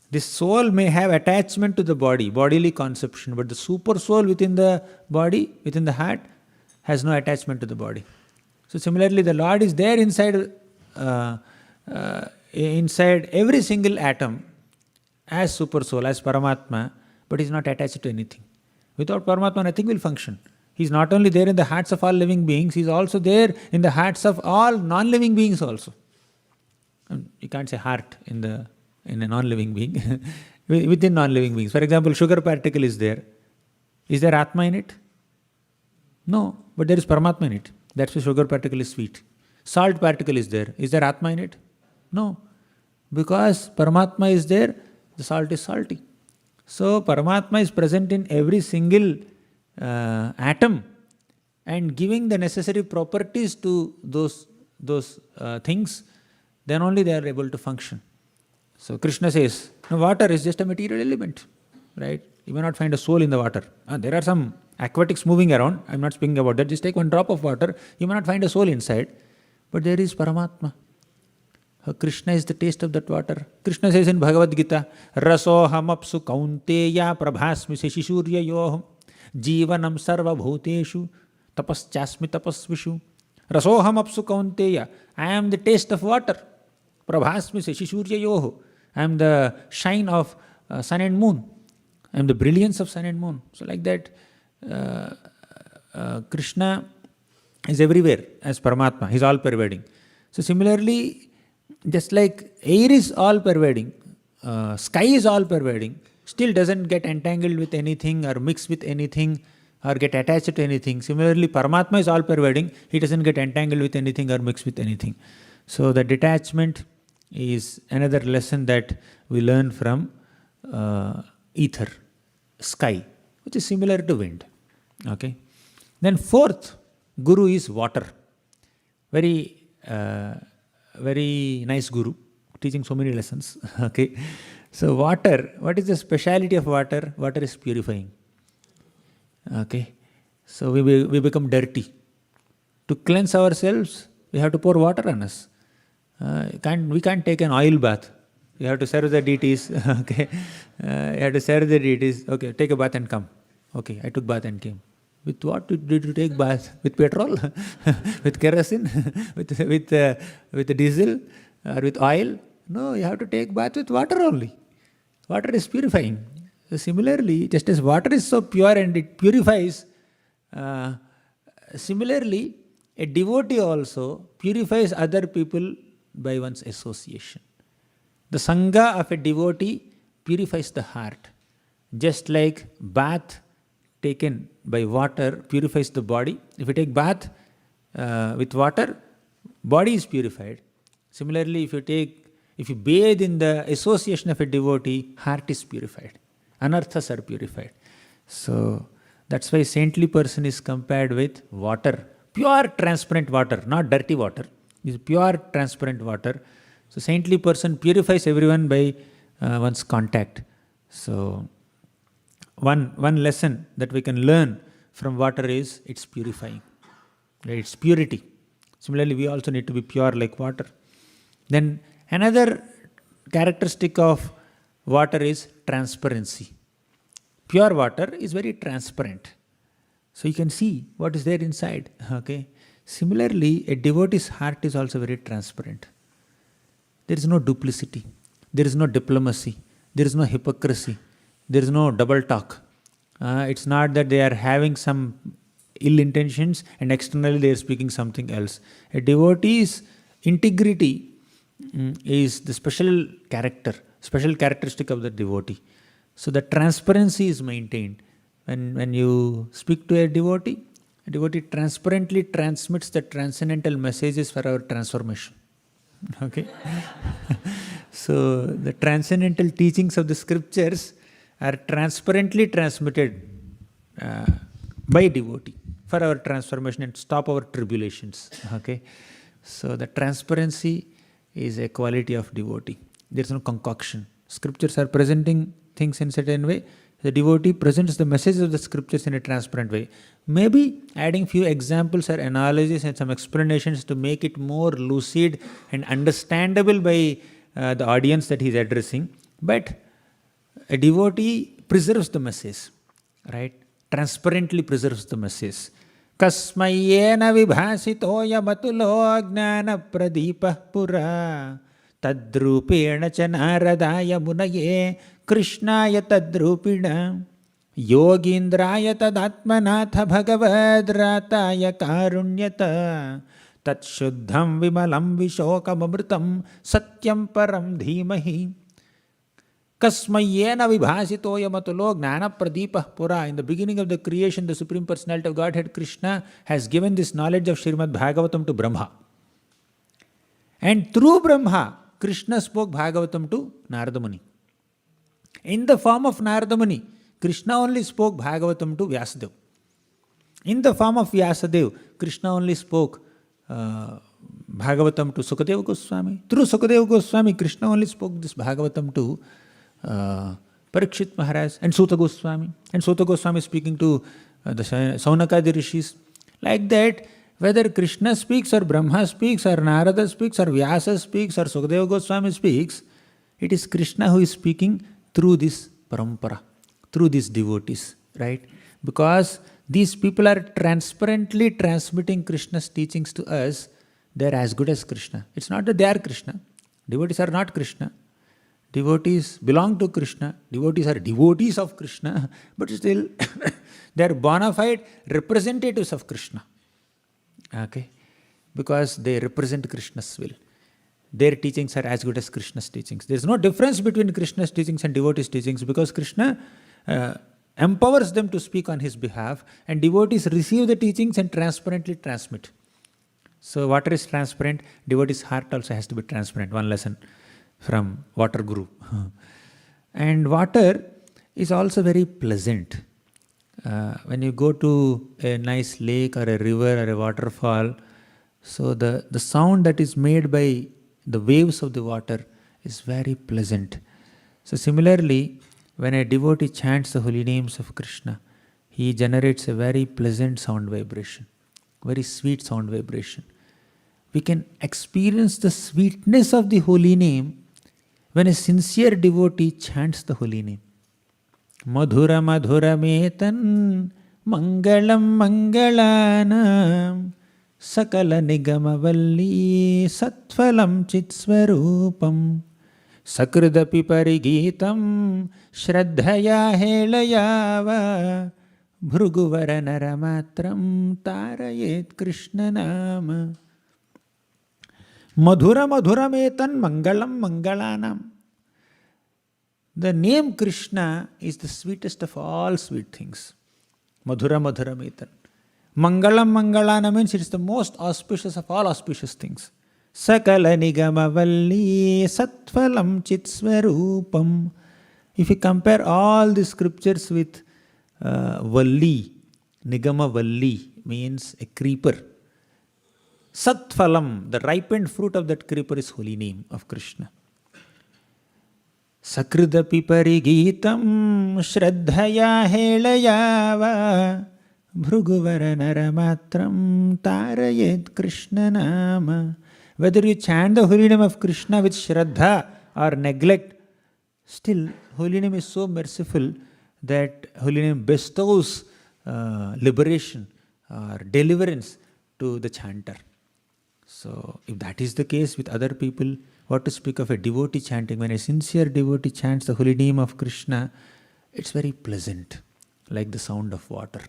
This soul may have attachment to the body, bodily conception, but the super soul within the body, within the heart, has no attachment to the body. So similarly, the Lord is there inside every single atom as super soul, as Paramatma, but is not attached to anything. Without Paramatma, nothing will function. He is not only there in the hearts of all living beings, he is also there in the hearts of all non-living beings also. You can't say heart in a non-living being, within non-living beings. For example, sugar particle is there. Is there Atma in it? No, but there is Paramatma in it. That's why sugar particle is sweet. Salt particle is there. Is there Atma in it? No, because Paramatma is there, the salt is salty. So Paramatma is present in every single atom and giving the necessary properties to those things, then only they are able to function. So Krishna says, no, water is just a material element, right? You may not find a soul in the water. There are some aquatics moving around, I'm not speaking about that, just take one drop of water, you may not find a soul inside, but there is Paramatma. Krishna is the taste of that water. Krishna says in Bhagavad Gita, Rasoham apsu kaunteya prabhasmi shishurya yoham jivanam sarva bhuteshu tapaschasmi tapasvishu. Rasoham apsu kaunteya. I am the taste of water. Prabhasmi shishurya yoho. I am the shine of sun and moon. I am the brilliance of sun and moon. So like that, Krishna is everywhere as Paramatma. He is all pervading. So similarly, just like air is all pervading, sky is all pervading, still doesn't get entangled with anything or mix with anything or get attached to anything. Similarly, Paramatma is all pervading, he doesn't get entangled with anything or mix with anything. So the detachment is another lesson that we learn from ether, sky, which is similar to wind. Okay. Then fourth, Guru is water. Very nice Guru, teaching so many lessons. Okay. So water, what is the speciality of water? Water is purifying. Okay. So we become dirty. To cleanse ourselves, we have to pour water on us. We can't take an oil bath. You have to serve the deities. Okay. You have to serve the deities. Okay, take a bath and come. Okay, I took bath and came. With what did you take bath? With petrol? With kerosene? with diesel? Or with oil? No, you have to take bath with water only. Water is purifying. So similarly, just as water is so pure and it purifies, similarly, a devotee also purifies other people by one's association. The Sangha of a devotee purifies the heart. Just like bath taken by water purifies the body. If you take bath with water, body is purified. Similarly, if you bathe in the association of a devotee, heart is purified. Anarthas are purified. So that's why saintly person is compared with water. Pure transparent water, not dirty water. It's pure transparent water. So saintly person purifies everyone by one's contact. So one lesson that we can learn from water is it's purifying. Right? It's purity. Similarly, we also need to be pure like water. Then another characteristic of water is transparency. Pure water is very transparent. So you can see what is there inside. Okay. Similarly, a devotee's heart is also very transparent. There is no duplicity. There is no diplomacy. There is no hypocrisy. There is no double talk. It's not that they are having some ill intentions and externally they are speaking something else. A devotee's integrity is the special characteristic of the devotee. So the transparency is maintained. When you speak to a devotee transparently transmits the transcendental messages for our transformation. Okay? So the transcendental teachings of the scriptures are transparently transmitted by devotee for our transformation and stop our tribulations. Okay? So the transparency is a quality of devotee. There is no concoction. Scriptures are presenting things in a certain way. The devotee presents the message of the scriptures in a transparent way. Maybe adding few examples or analogies and some explanations to make it more lucid and understandable by the audience that he is addressing. But a devotee preserves the message, right? Transparently preserves the message. Kasmayena vibhasitoya matulo gnana pradipah pura tadrupena cha naradaya munaye krishnaya tadrupina yogindraya tadatmanatha bhagavadrataya karunyata tatshuddham vimalam vishokamamritam satyam param dhimahi. Kasmayena vibhasitoya matulo gnana pradipah pura. In the beginning of the creation, the Supreme Personality of Godhead Krishna has given this knowledge of Srimad Bhagavatam to Brahma. And through Brahma, Krishna spoke Bhagavatam to Narada Muni. In the form of Narada Muni, Krishna only spoke Bhagavatam to Vyasadeva. In the form of Vyasadeva, Krishna only spoke Bhagavatam to Sukadeva Goswami. Through Sukadeva Goswami, Krishna only spoke this Bhagavatam to Parikshit Maharaj and Suta Goswami. And Suta Goswami speaking to the Saunakadi Rishis. Like that, whether Krishna speaks or Brahma speaks or Narada speaks or Vyasa speaks or Sukadeva Goswami speaks, it is Krishna who is speaking through this parampara, through these devotees, right? Because these people are transparently transmitting Krishna's teachings to us, they are as good as Krishna. It's not that they are Krishna. Devotees are not Krishna. Devotees belong to Krishna. Devotees are devotees of Krishna, but still they are bona fide representatives of Krishna. Okay? Because they represent Krishna's will. Their teachings are as good as Krishna's teachings. There is no difference between Krishna's teachings and devotees' teachings because Krishna empowers them to speak on his behalf and devotees receive the teachings and transparently transmit. So water is transparent, devotee's heart also has to be transparent. One lesson from Water Guru. And water is also very pleasant. When you go to a nice lake or a river or a waterfall, so the sound that is made by the waves of the water is very pleasant. So similarly, when a devotee chants the holy names of Krishna, he generates a very pleasant sound vibration, very sweet sound vibration. We can experience the sweetness of the holy name when a sincere devotee chants the holy name. Madhura madhura metan mangalam mangalanam sakala nigamavalli satphalam chitsvarupam sakrdapi parigitam shraddhaya helayava bhruguvara naramatram tarayet krishna nama. Madhura madhura metan mangalam mangalanam. The name Krishna is the sweetest of all sweet things. Madhura madhura metan. Mangalam mangalana means it is the most auspicious of all auspicious things. Sakala nigama valli satphalam chitsvarupam. If you compare all the scriptures with valli, nigama valli means a creeper. Satphalam, the ripened fruit of that creeper is holy name of Krishna. Sakridapi parigitam shraddhaya helayava bhruguvara naramatram tarayet Krishna nama. Whether you chant the holy name of Krishna with shraddha or neglect, still holy name is so merciful that holy name bestows liberation or deliverance to the chanter. So, if that is the case with other people, what to speak of a devotee chanting? When a sincere devotee chants the holy name of Krishna, it's very pleasant, like the sound of water.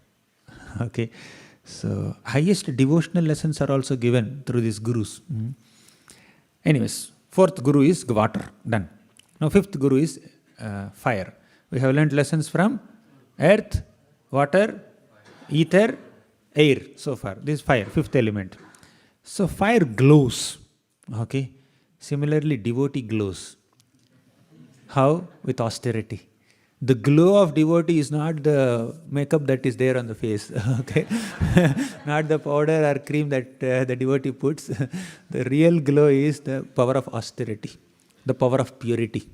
Okay, so highest devotional lessons are also given through these gurus. Anyways, fourth guru is water, done. Now fifth guru is fire. We have learned lessons from earth, water, ether, air. So far, this is fire, fifth element. So fire glows. Okay. Similarly, devotee glows. How? With austerity. The glow of devotee is not the makeup that is there on the face, okay? Not the powder or cream that the devotee puts. The real glow is the power of austerity, the power of purity.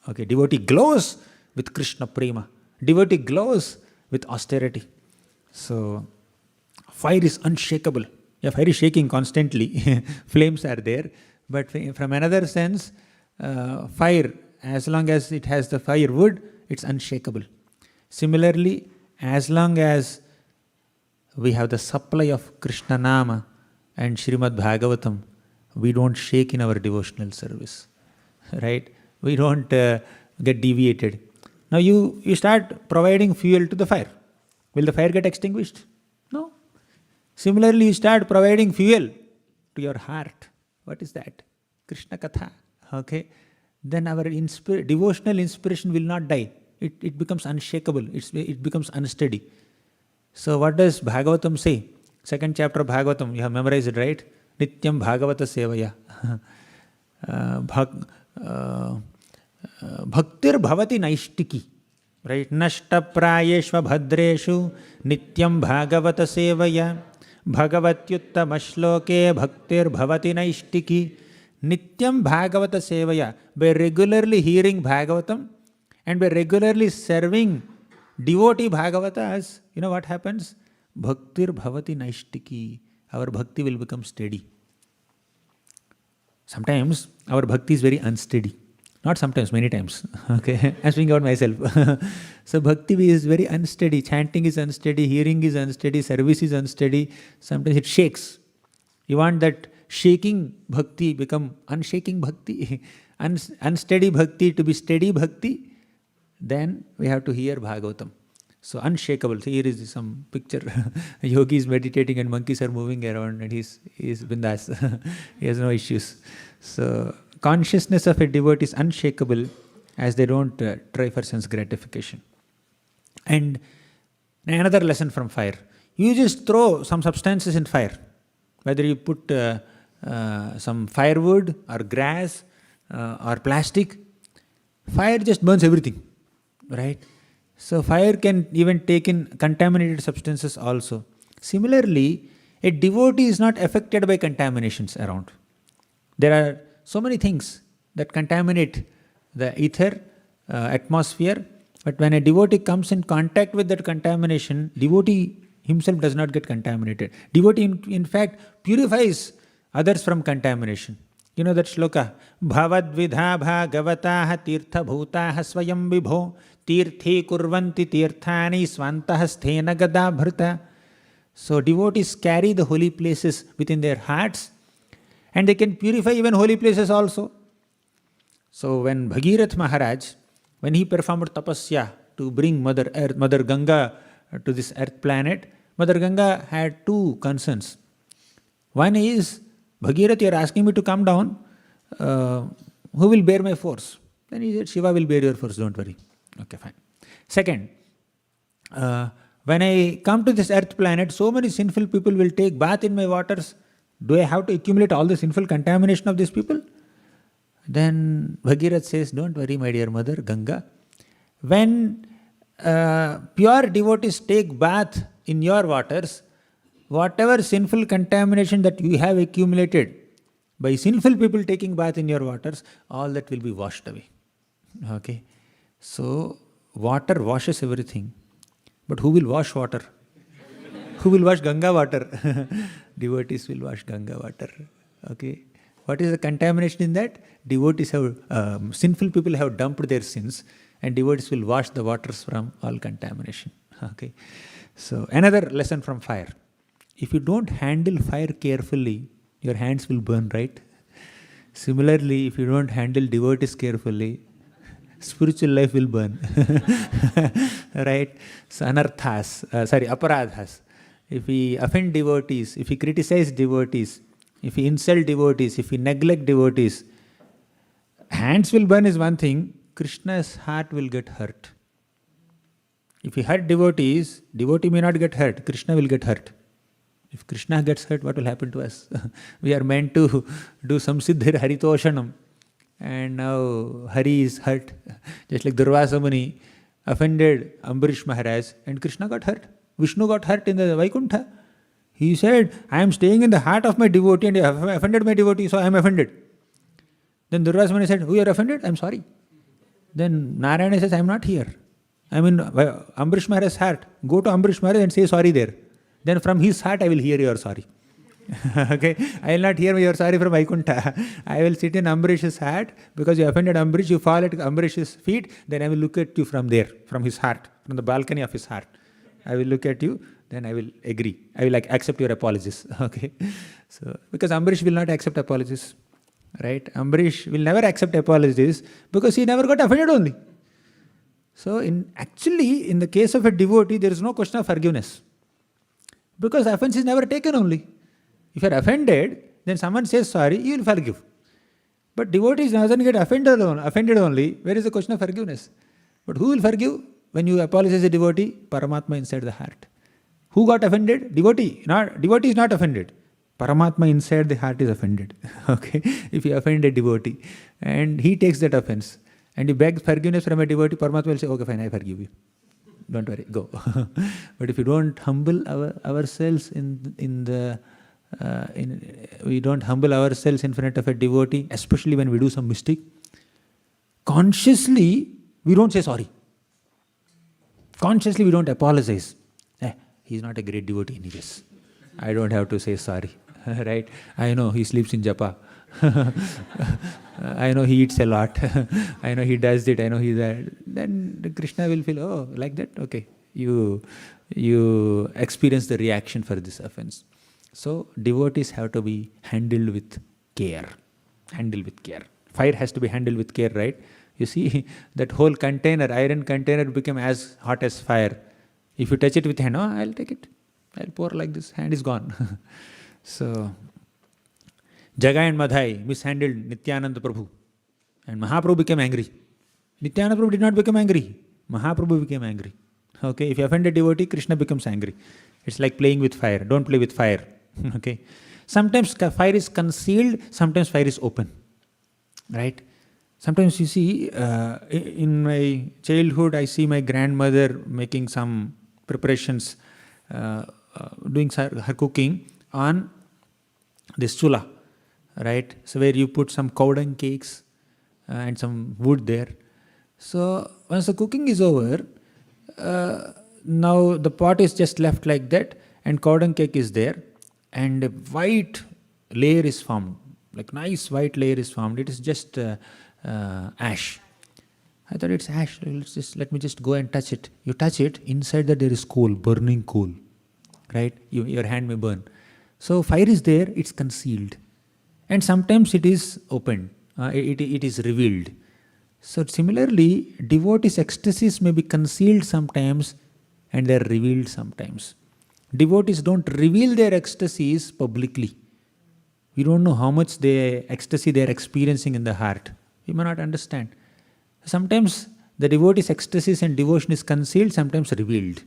Okay, devotee glows with Krishna prema. Devotee glows with austerity. So, fire is unshakable. Yeah, fire is shaking constantly. Flames are there. But from another sense, fire, as long as it has the firewood, it's unshakable. Similarly, as long as we have the supply of Krishna Nama and Srimad Bhagavatam, we don't shake in our devotional service. Right? We don't get deviated. Now you start providing fuel to the fire. Will the fire get extinguished? No. Similarly, you start providing fuel to your heart. What is that? Krishna Katha. Okay? Then our devotional inspiration will not die. It becomes unshakable. It becomes unsteady. So what does Bhagavatam say? Second chapter of Bhagavatam, you have memorized it, right? Nityam Bhagavata Sevaya. Bhaktir Bhavati Naishtiki. Right? Nashta Prayeshva Bhadreshu Nityam Bhagavata Sevaya. Bhagavatyuttama Shloke Bhaktir Bhavati Naishtiki. Nityam Bhagavata Sevaya. By regularly hearing Bhagavatam and by regularly serving devotee Bhagavatas, you know what happens? Bhaktir Bhavati Naishtiki. Our bhakti will become steady. Sometimes our bhakti is very unsteady. Not sometimes, many times. Okay, I'm speaking about myself. So bhakti is very unsteady. Chanting is unsteady, hearing is unsteady, service is unsteady. Sometimes it shakes. You want that shaking bhakti become unshaking bhakti, unsteady bhakti to be steady bhakti, then we have to hear Bhagavatam. So unshakable. So here is some picture. A yogi is meditating and monkeys are moving around and he's bindas. He has no issues. So consciousness of a devotee is unshakable as they don't try for sense gratification. And another lesson from fire. You just throw some substances in fire. Whether you put some firewood or grass or plastic, fire just burns everything. Right? So fire can even take in contaminated substances also. Similarly, a devotee is not affected by contaminations around. There are so many things that contaminate the ether, atmosphere, but when a devotee comes in contact with that contamination, devotee himself does not get contaminated. Devotee in fact purifies others from contamination. You know that shloka, Bhavadvidha Bhagavataha Tirtha Bhutaha Swayam Vibho Tirthi Kurvanti Tirthani Svantaha Sthena Gada Bhrta. So devotees carry the holy places within their hearts and they can purify even holy places also. So when Bhagirath Maharaj, when he performed tapasya to bring Mother Earth, Mother Ganga to this earth planet, Mother Ganga had two concerns. One is, Bhagirath, you are asking me to come down, who will bear my force? Then he said, Shiva will bear your force, don't worry. Okay, fine. Second, when I come to this earth planet, so many sinful people will take bath in my waters. Do I have to accumulate all the sinful contamination of these people? Then Bhagirath says, don't worry, my dear mother, Ganga. When pure devotees take bath in your waters, whatever sinful contamination that you have accumulated by sinful people taking bath in your waters, all that will be washed away. Okay. So, water washes everything. But who will wash water? Who will wash Ganga water? Devotees will wash Ganga water. Okay. What is the contamination in that? Devotees have, sinful people have dumped their sins and devotees will wash the waters from all contamination. Okay. So, another lesson from fire. If you don't handle fire carefully, your hands will burn, right? Similarly, if you don't handle devotees carefully, spiritual life will burn. Right? So, aparadhas. If we offend devotees, if we criticize devotees, if we insult devotees, if we neglect devotees, hands will burn is one thing, Krishna's heart will get hurt. If we hurt devotees, devotee may not get hurt, Krishna will get hurt. If Krishna gets hurt, what will happen to us? We are meant to do some siddhir haritoshanam. And now Hari is hurt. Just like Durvasa Muni offended Ambarish Maharaj and Krishna got hurt. Vishnu got hurt in the Vaikuntha. He said, I am staying in the heart of my devotee and you have offended my devotee, so I am offended. Then Durvasa Muni said, who you are offended? I am sorry. Then Narayana says, I am not here. I am in Ambarish Maharaj's heart. Go to Ambarish Maharaj and say sorry there. Then from his heart I will hear your sorry. Okay, I will not hear your sorry from Vaikuntha. I will sit in Ambarish's heart because you offended Ambarish, you fall at Ambarish's feet, then I will look at you from there, from his heart, from the balcony of his heart. I will look at you, then I will agree. I will accept your apologies. Okay, so because Ambarish will not accept apologies, right? Ambarish will never accept apologies because he never got offended only. So actually, in the case of a devotee, there is no question of forgiveness because offense is never taken only. If you are offended, then someone says sorry, you will forgive. But devotees doesn't get offended only. Where is the question of forgiveness? But who will forgive when you apologize a devotee? Paramatma inside the heart. Who got offended? Devotee. Devotee is not offended. Paramatma inside the heart is offended. Okay, if you offend a devotee and he takes that offense and you beg forgiveness from a devotee, Paramatma will say, okay, fine, I forgive you. Don't worry, go. But if you don't humble ourselves we don't humble ourselves in front of a devotee, especially when we do some mistake, consciously we don't say sorry. Consciously we don't apologize. He's not a great devotee anyways. I don't have to say sorry. Right? I know he sleeps in japa. I know he eats a lot. I know he does it. I know he's that. Then Krishna will feel, oh, like that? Okay. You experience the reaction for this offense. So devotees have to be handled with care. Handled with care. Fire has to be handled with care, right? You see, that whole container, iron container became as hot as fire. If you touch it with hand, I'll take it. I'll pour like this, hand is gone. So, Jagai and Madhai mishandled Nityananda Prabhu. And Mahaprabhu became angry. Nityananda Prabhu did not become angry. Mahaprabhu became angry. Okay, if you offend a devotee, Krishna becomes angry. It's like playing with fire. Don't play with fire. Okay. Sometimes fire is concealed, sometimes fire is open. Right? Sometimes you see, in my childhood, I see my grandmother making some preparations, doing her cooking on this chula. Right? So where you put some cow dung cakes and some wood there. So once the cooking is over, now the pot is just left like that and cow dung cake is there and a white layer is formed, like nice white layer is formed. It is just ash. I thought it's ash. Let me just go and touch it. You touch it, inside that there is coal, burning coal. Right? Your hand may burn. So fire is there, it's concealed. And sometimes it is opened, it is revealed. So similarly, devotees' ecstasies may be concealed sometimes and they are revealed sometimes. Devotees don't reveal their ecstasies publicly. We don't know how much ecstasy they are experiencing in the heart. We may not understand. Sometimes the devotees' ecstasies and devotion is concealed, sometimes revealed.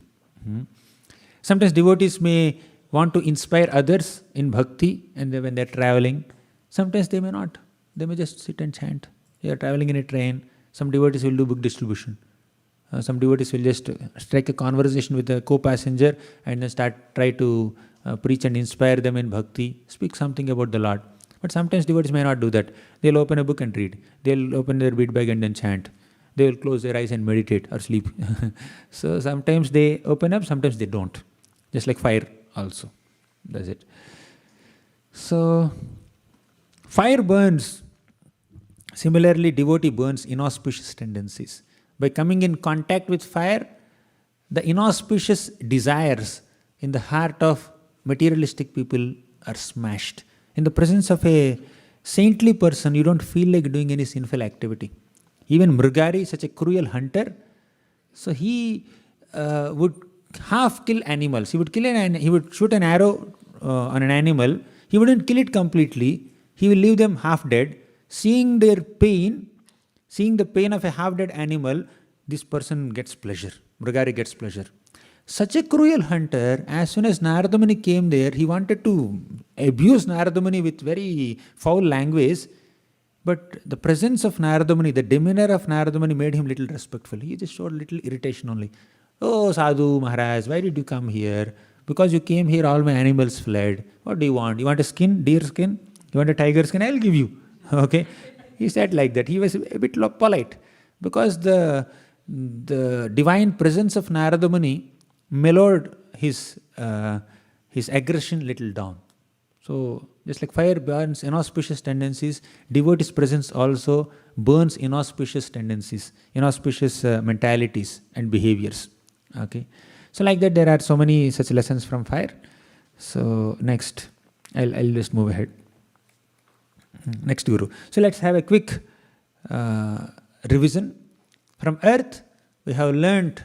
Sometimes devotees may want to inspire others in bhakti and when they are traveling. Sometimes they may not. They may just sit and chant. They are traveling in a train. Some devotees will do book distribution. Some devotees will just strike a conversation with a co-passenger and then try to preach and inspire them in bhakti, speak something about the Lord. But sometimes devotees may not do that. They'll open a book and read. They'll open their bead bag and then chant. They will close their eyes and meditate or sleep. So sometimes they open up, sometimes they don't. Just like fire also does it. So fire burns. Similarly, devotee burns inauspicious tendencies. By coming in contact with fire, the inauspicious desires in the heart of materialistic people are smashed. In the presence of a saintly person, you don't feel like doing any sinful activity. Even Mrigari, such a cruel hunter, so he would half kill animals. He would shoot an arrow on an animal. He wouldn't kill it completely. He will leave them half dead. Seeing the pain of a half-dead animal, this person gets pleasure. Mrigari gets pleasure. Such a cruel hunter, as soon as Narada Muni came there, he wanted to abuse Narada Muni with very foul language. But the presence of Narada Muni, the demeanor of Narada Muni made him little respectful. He just showed little irritation only. Oh, Sadhu Maharaj, why did you come here? Because you came here, all my animals fled. What do you want? You want a skin, deer skin? You want a tiger skin? I'll give you. Okay? He said like that. He was a bit polite. Because the divine presence of Narada Muni mellowed his aggression little down. So, just like fire burns inauspicious tendencies, devotee's presence also burns inauspicious tendencies, inauspicious mentalities and behaviors. Okay, so like that there are so many such lessons from fire. So next, I'll just move ahead. Next Guru. So let's have a quick revision. From earth, we have learnt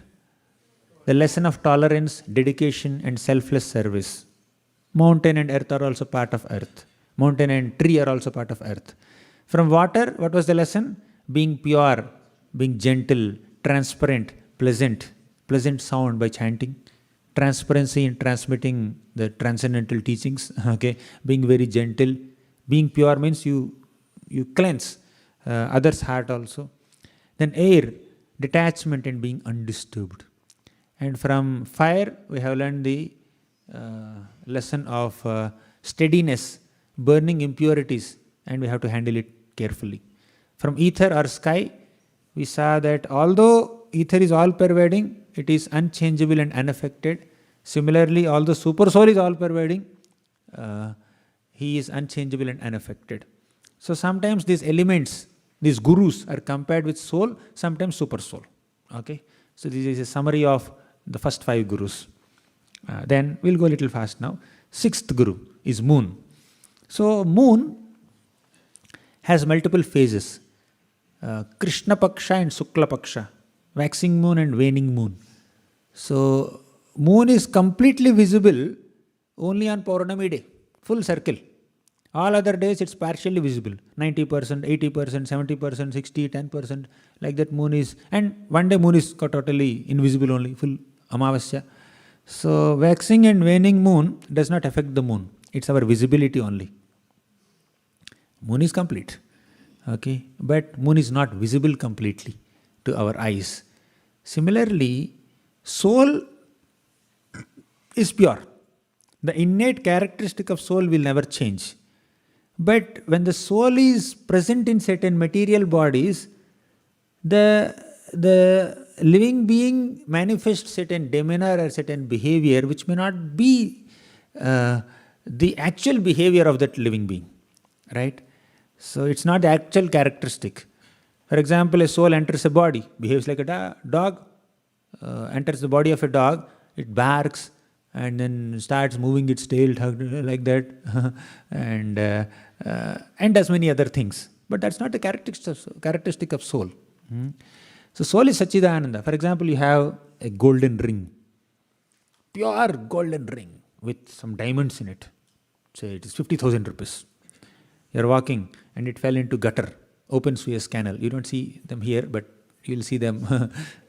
the lesson of tolerance, dedication and selfless service. Mountain and earth are also part of earth. Mountain and tree are also part of earth. From water, what was the lesson? Being pure, being gentle, transparent, pleasant sound by chanting. Transparency in transmitting the transcendental teachings. Okay, being very gentle. Being pure means you cleanse others' heart also. Then air, detachment and being undisturbed. And from fire, we have learned the lesson of steadiness, burning impurities, and we have to handle it carefully. From ether or sky, we saw that although ether is all-pervading, it is unchangeable and unaffected. Similarly, although super soul is all-pervading, he is unchangeable and unaffected. So sometimes these elements, these gurus are compared with soul, sometimes super soul. Okay, so this is a summary of the first 5 gurus. Then we'll go a little fast now. 6th guru is moon. So moon has multiple phases. Krishna Paksha and Sukla Paksha. Waxing moon and waning moon. So moon is completely visible only on Purnami day. Full circle. All other days it's partially visible. 90%, 80%, 70%, 60, 10%. Like that moon is. And one day moon is totally invisible only. Full Amavasya. So, waxing and waning moon does not affect the moon. It's our visibility only. Moon is complete. Okay. But moon is not visible completely to our eyes. Similarly, soul is pure. The innate characteristic of soul will never change. But when the soul is present in certain material bodies, the living being manifests certain demeanor or certain behavior which may not be the actual behavior of that living being. Right? So it's not the actual characteristic. For example, a soul enters a body, behaves like a dog, enters the body of a dog, it barks and then starts moving its tail like that and does many other things. But that's not the characteristic of soul. So soul is Satchidananda. For example, you have a golden ring, pure golden ring with some diamonds in it. Say it is 50,000 rupees. You are walking and it fell into gutter, open Suez Canal. You don't see them here, but you will see them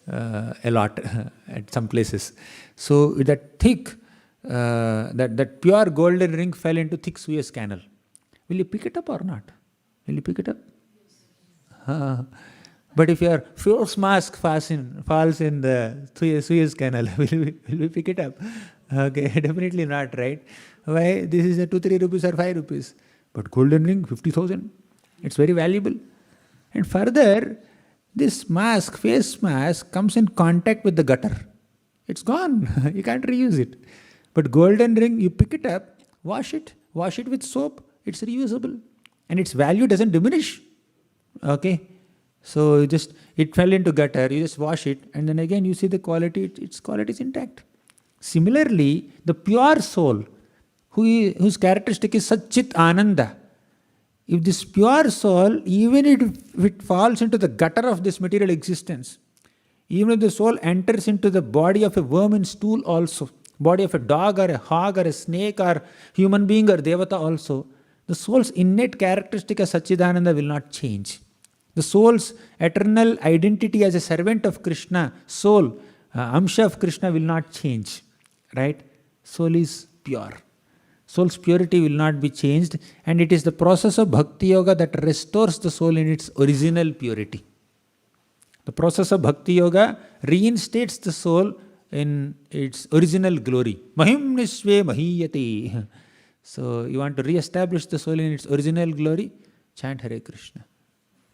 a lot at some places. So that thick, that pure golden ring fell into thick Suez Canal. Will you pick it up or not? Will you pick it up? But if your face mask falls in the Suez Canal, will we pick it up? Okay, definitely not, right? Why? This is a 2-3 rupees or 5 rupees. But golden ring, 50,000. It's very valuable. And further, this mask, face mask, comes in contact with the gutter. It's gone. You can't reuse it. But golden ring, you pick it up, wash it with soap, it's reusable. And its value doesn't diminish. Okay? So it fell into gutter, you just wash it, and then again you see the quality, its quality is intact. Similarly, the pure soul, whose characteristic is Satchit Ananda, if this pure soul, even if it falls into the gutter of this material existence, even if the soul enters into the body of a worm and stool also, body of a dog or a hog or a snake or human being or devata also, the soul's innate characteristic as Satchidananda will not change. The soul's eternal identity as a servant of Krishna, soul, Amsha of Krishna will not change, right? Soul is pure. Soul's purity will not be changed, and it is the process of Bhakti Yoga that restores the soul in its original purity. The process of Bhakti Yoga reinstates the soul in its original glory. Mahim nishve mahiyate. So you want to re-establish the soul in its original glory? Chant Hare Krishna.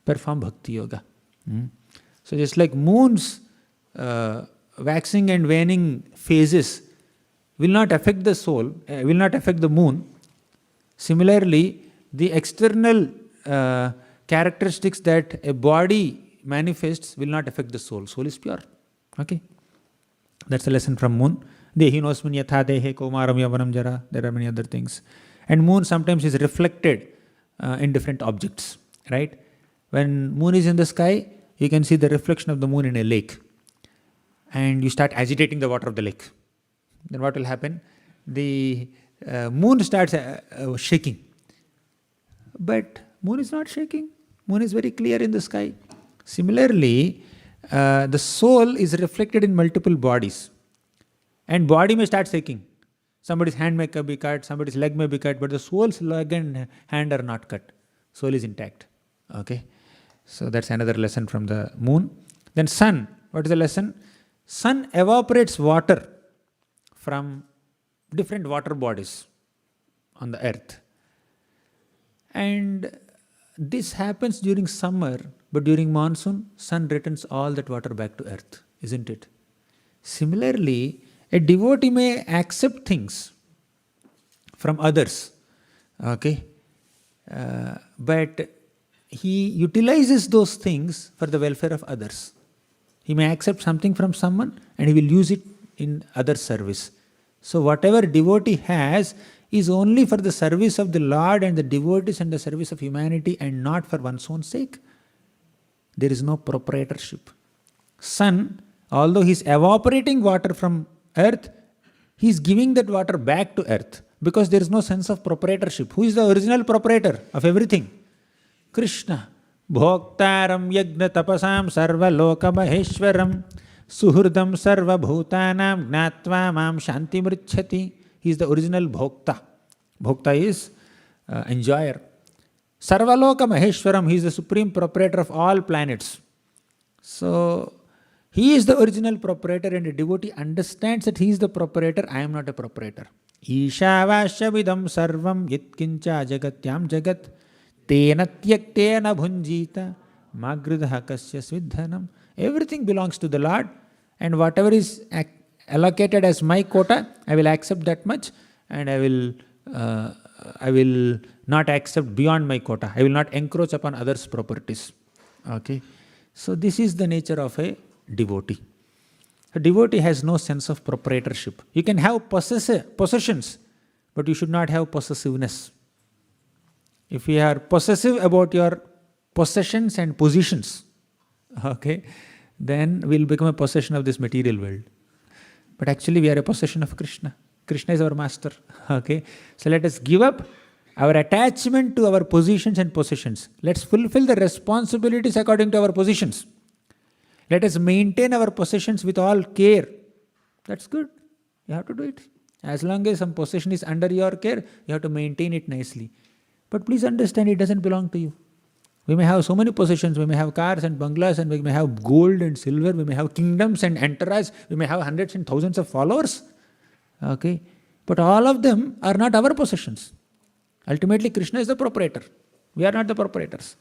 Perform Bhakti Yoga. So just like moon's waxing and waning phases will not affect the soul, will not affect the moon. Similarly, the external characteristics that a body manifests will not affect the soul. Soul is pure. Okay? That's a lesson from moon. Dehinosmin yatha dehe komaram yavanam jara. There are many other things. And moon sometimes is reflected in different objects. Right? When moon is in the sky, you can see the reflection of the moon in a lake. And you start agitating the water of the lake. Then what will happen? The moon starts shaking. But moon is not shaking. Moon is very clear in the sky. Similarly, the soul is reflected in multiple bodies. And body may start shaking. Somebody's hand may be cut, somebody's leg may be cut, but the soul's leg and hand are not cut. Soul is intact. Okay? So that's another lesson from the moon. Then sun. What is the lesson? Sun evaporates water from different water bodies on the earth. And this happens during summer, but during monsoon, sun returns all that water back to earth, isn't it? Similarly, a devotee may accept things from others, okay? But he utilizes those things for the welfare of others. He may accept something from someone and he will use it in other service. So whatever devotee has is only for the service of the Lord and the devotees and the service of humanity and not for one's own sake. There is no proprietorship. Sun, although he is evaporating water from earth, he is giving that water back to earth because there is no sense of proprietorship. Who is the original proprietor of everything? Krishna. Bhoktaram yagna tapasam sarva loka maheshwaram suhurdam sarva bhutanam gnatva mam shanti mritchati. He is the original bhokta. Bhokta is enjoyer. Sarvaloka maheshwaram, he is the supreme proprietor of all planets. So, he is the original proprietor and a devotee understands that he is the proprietor, I am not a proprietor. Ishavasya vidam sarvam yitkincha jagatyam jagat tena tyaktena bhunjita magridha kasya svidhanam. Everything belongs to the Lord and whatever is allocated as my quota, I will accept that much and I will not accept beyond my quota. I will not encroach upon others' properties. Okay. So this is the nature of a devotee. A devotee has no sense of proprietorship. You can have possessions, but you should not have possessiveness. If you are possessive about your possessions and positions, okay, then we'll become a possession of this material world. But actually we are a possession of Krishna. Krishna is our master. Okay, so let us give up our attachment to our positions and possessions. Let's fulfill the responsibilities according to our positions. Let us maintain our possessions with all care. That's good. You have to do it. As long as some possession is under your care, you have to maintain it nicely. But please understand, it doesn't belong to you. We may have so many possessions, we may have cars and bungalows, and we may have gold and silver, we may have kingdoms and entourage, we may have hundreds and thousands of followers. Okay? But all of them are not our possessions. Ultimately, Krishna is the proprietor. We are not the proprietors.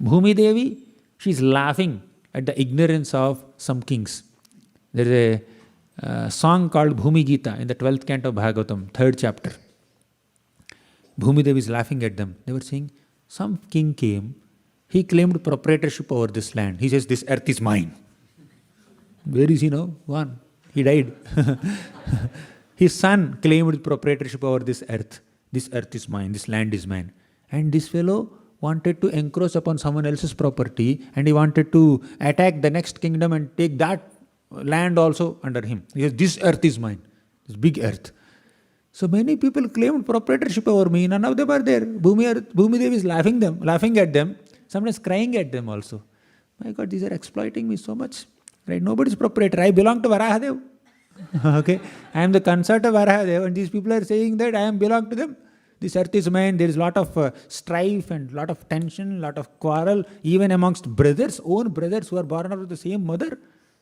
Bhumi Devi, she is laughing at the ignorance of some kings. There is a song called Bhumi Gita in the 12th canto of Bhagavatam, 3rd chapter. Bhumi Devi is laughing at them. They were saying, some king came, he claimed proprietorship over this land. He says, this earth is mine. Where is he now? Gone. He died. His son claimed proprietorship over this earth. This earth is mine, this land is mine. And this fellow wanted to encroach upon someone else's property and he wanted to attack the next kingdom and take that land also under him. He says, this earth is mine, this big earth. So many people claimed proprietorship over me, none of them are there. Bhumi Devi is laughing at them, sometimes crying at them also. My God, these are exploiting me so much. Right? Nobody's proprietor. I belong to Varahadev. Okay? I am the consort of Varahadev, and these people are saying that I am belong to them. This earth is mine. There is a lot of strife and a lot of tension, a lot of quarrel, even amongst brothers, own brothers who are born out of the same mother.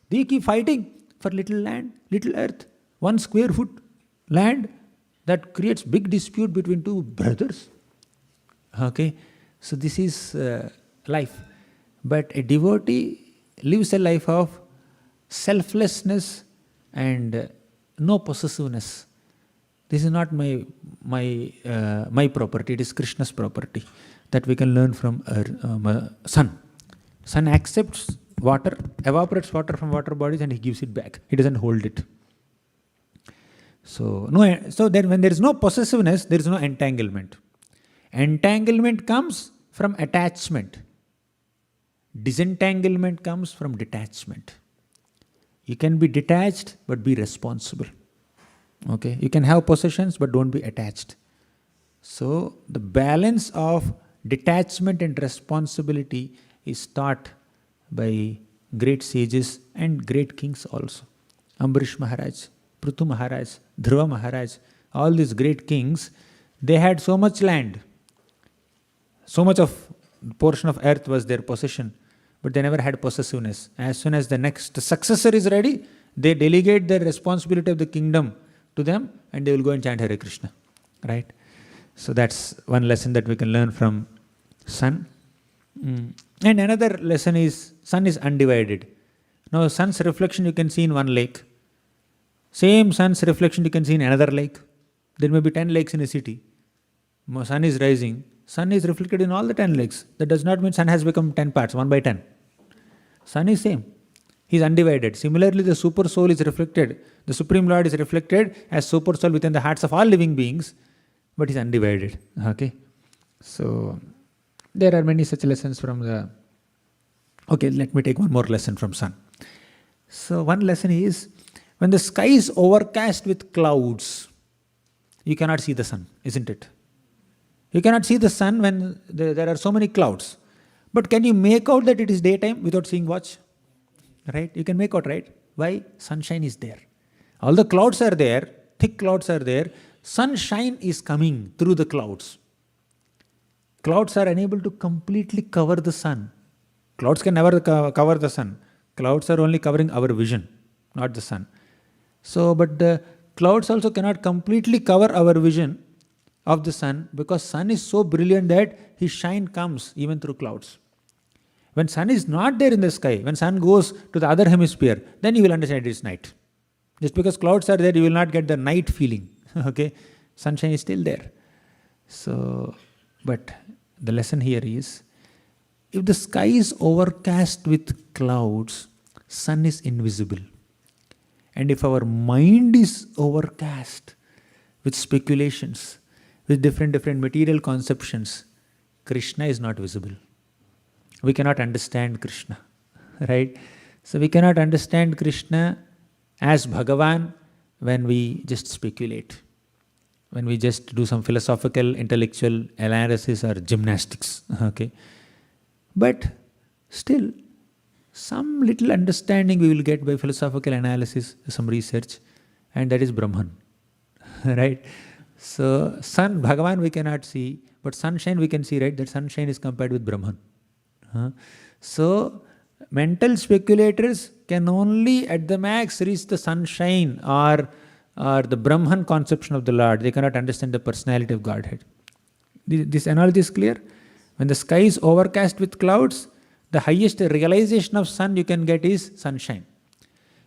They keep fighting for little land, little earth, 1 square foot land. That creates big dispute between two brothers. Okay, so this is life. But a devotee lives a life of selflessness and no possessiveness. This is not my property. It is Krishna's property. That we can learn from sun. Sun accepts water, evaporates water from water bodies, and he gives it back. He doesn't hold it. So then when there is no possessiveness, there is no entanglement. Entanglement comes from attachment. Disentanglement comes from detachment. You can be detached but be responsible. Okay, you can have possessions but don't be attached. So the balance of detachment and responsibility is taught by great sages and great kings also. Ambarish Maharaj, Prithu Maharaj, Dhruva Maharaj, all these great kings, they had so much land. So much of portion of earth was their possession, but they never had possessiveness. As soon as the next successor is ready, they delegate their responsibility of the kingdom to them and they will go and chant Hare Krishna. Right? So that's one lesson that we can learn from sun. And another lesson is, sun is undivided. Now sun's reflection you can see in one lake. Same sun's reflection you can see in another lake. There may be 10 lakes in a city. Sun is rising. Sun is reflected in all the 10 lakes. That does not mean sun has become 10 parts, 1 by 10. Sun is same. He is undivided. Similarly, the super soul is reflected. The Supreme Lord is reflected as super soul within the hearts of all living beings, but he is undivided. Okay? So, there are many such lessons from the... Okay, let me take one more lesson from sun. So, one lesson is, when the sky is overcast with clouds, you cannot see the sun, isn't it? You cannot see the sun when there are so many clouds. But can you make out that it is daytime without seeing watch? Right? You can make out, right? Why? Sunshine is there. All the clouds are there, thick clouds are there. Sunshine is coming through the clouds. Clouds are unable to completely cover the sun. Clouds can never cover the sun. Clouds are only covering our vision, not the sun. So, but the clouds also cannot completely cover our vision of the sun, because sun is so brilliant that his shine comes even through clouds. When sun is not there in the sky, when sun goes to the other hemisphere, then you will understand it is night. Just because clouds are there, you will not get the night feeling. Okay, sunshine is still there. So, but the lesson here is, if the sky is overcast with clouds, sun is invisible. And if our mind is overcast with speculations, with different material conceptions, Krishna is not visible. We cannot understand Krishna, right? So we cannot understand Krishna as Bhagavan when we just speculate, when we just do some philosophical, intellectual analysis or gymnastics, okay? But still, some little understanding we will get by philosophical analysis, some research, and that is Brahman, right? So, sun, Bhagavan we cannot see, but sunshine we can see, right? That sunshine is compared with Brahman. So, mental speculators can only at the max reach the sunshine or the Brahman conception of the Lord. They cannot understand the personality of Godhead. This analogy is clear? When the sky is overcast with clouds, the highest realization of sun you can get is sunshine.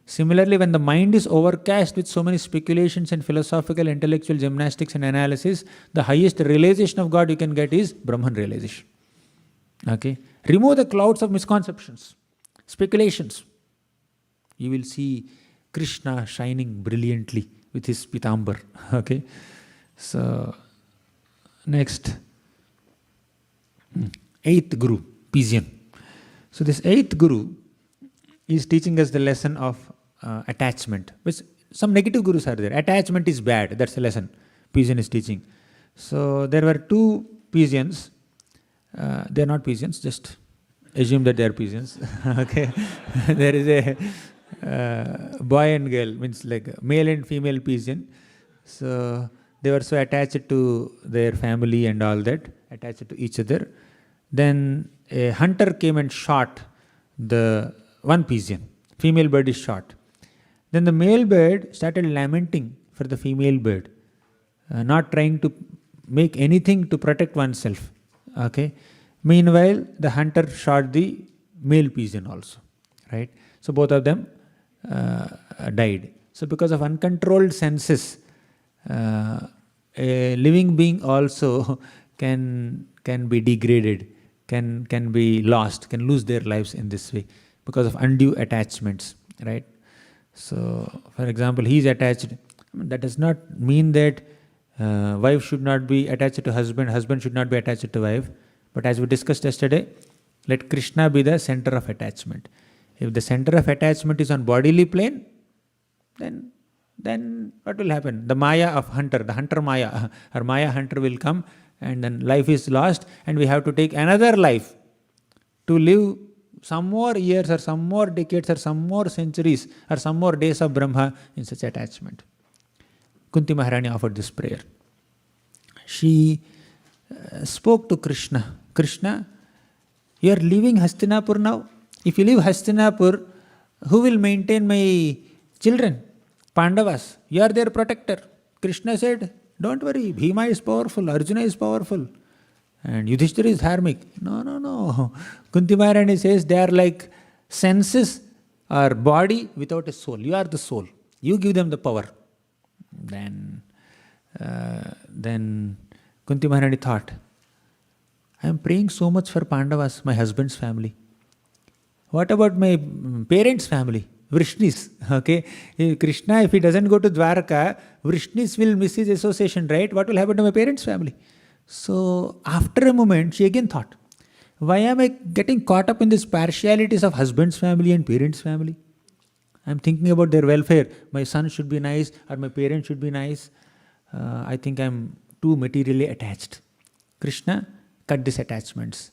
Similarly, when the mind is overcast with so many speculations and philosophical, intellectual gymnastics and analysis, the highest realization of God you can get is Brahman realization. Okay? Remove the clouds of misconceptions, speculations. You will see Krishna shining brilliantly with his pitambar. Okay? So, next. 8th Guru, Pizian. So, this 8th Guru is teaching us the lesson of attachment. Which some negative gurus are there. Attachment is bad. That's the lesson Pizian is teaching. So there were 2 Pizians. They are not Pizians, just assume that they are pigeons. Okay, there is a boy and girl, means like male and female pigeon. So they were so attached to their family and all that, attached to each other. Then a hunter came and shot the one pigeon. Female bird is shot. Then the male bird started lamenting for the female bird, not trying to make anything to protect oneself. Okay. Meanwhile, the hunter shot the male pigeon also. Right. So both of them died. So because of uncontrolled senses, a living being also can be degraded, can be lost, can lose their lives in this way because of undue attachments, right? So, for example, he is attached. That does not mean that wife should not be attached to husband, husband should not be attached to wife. But as we discussed yesterday, let Krishna be the center of attachment. If the center of attachment is on bodily plane, then what will happen? The Maya of hunter, the hunter Maya, or Maya hunter will come, and then life is lost, and we have to take another life to live some more years or some more decades or some more centuries or some more days of Brahma in such attachment. Kunti Maharani offered this prayer. She spoke to Krishna. Krishna, you are leaving Hastinapur now. If you leave Hastinapur, who will maintain my children? Pandavas. You are their protector. Krishna said, don't worry, Bhima is powerful, Arjuna is powerful, and Yudhishthira is dharmic. No. Kunti Maharani says they are like senses or body without a soul. You are the soul. You give them the power. Then Kunti Maharani thought, I am praying so much for Pandavas, my husband's family. What about my parents' family? Vrishnis, okay? Krishna, if he doesn't go to Dwarka, Vrishnis will miss his association, right? What will happen to my parents' family? So, after a moment, she again thought, why am I getting caught up in these partialities of husband's family and parents' family? I'm thinking about their welfare. My son should be nice, or my parents should be nice. I think I'm too materially attached. Krishna, cut these attachments.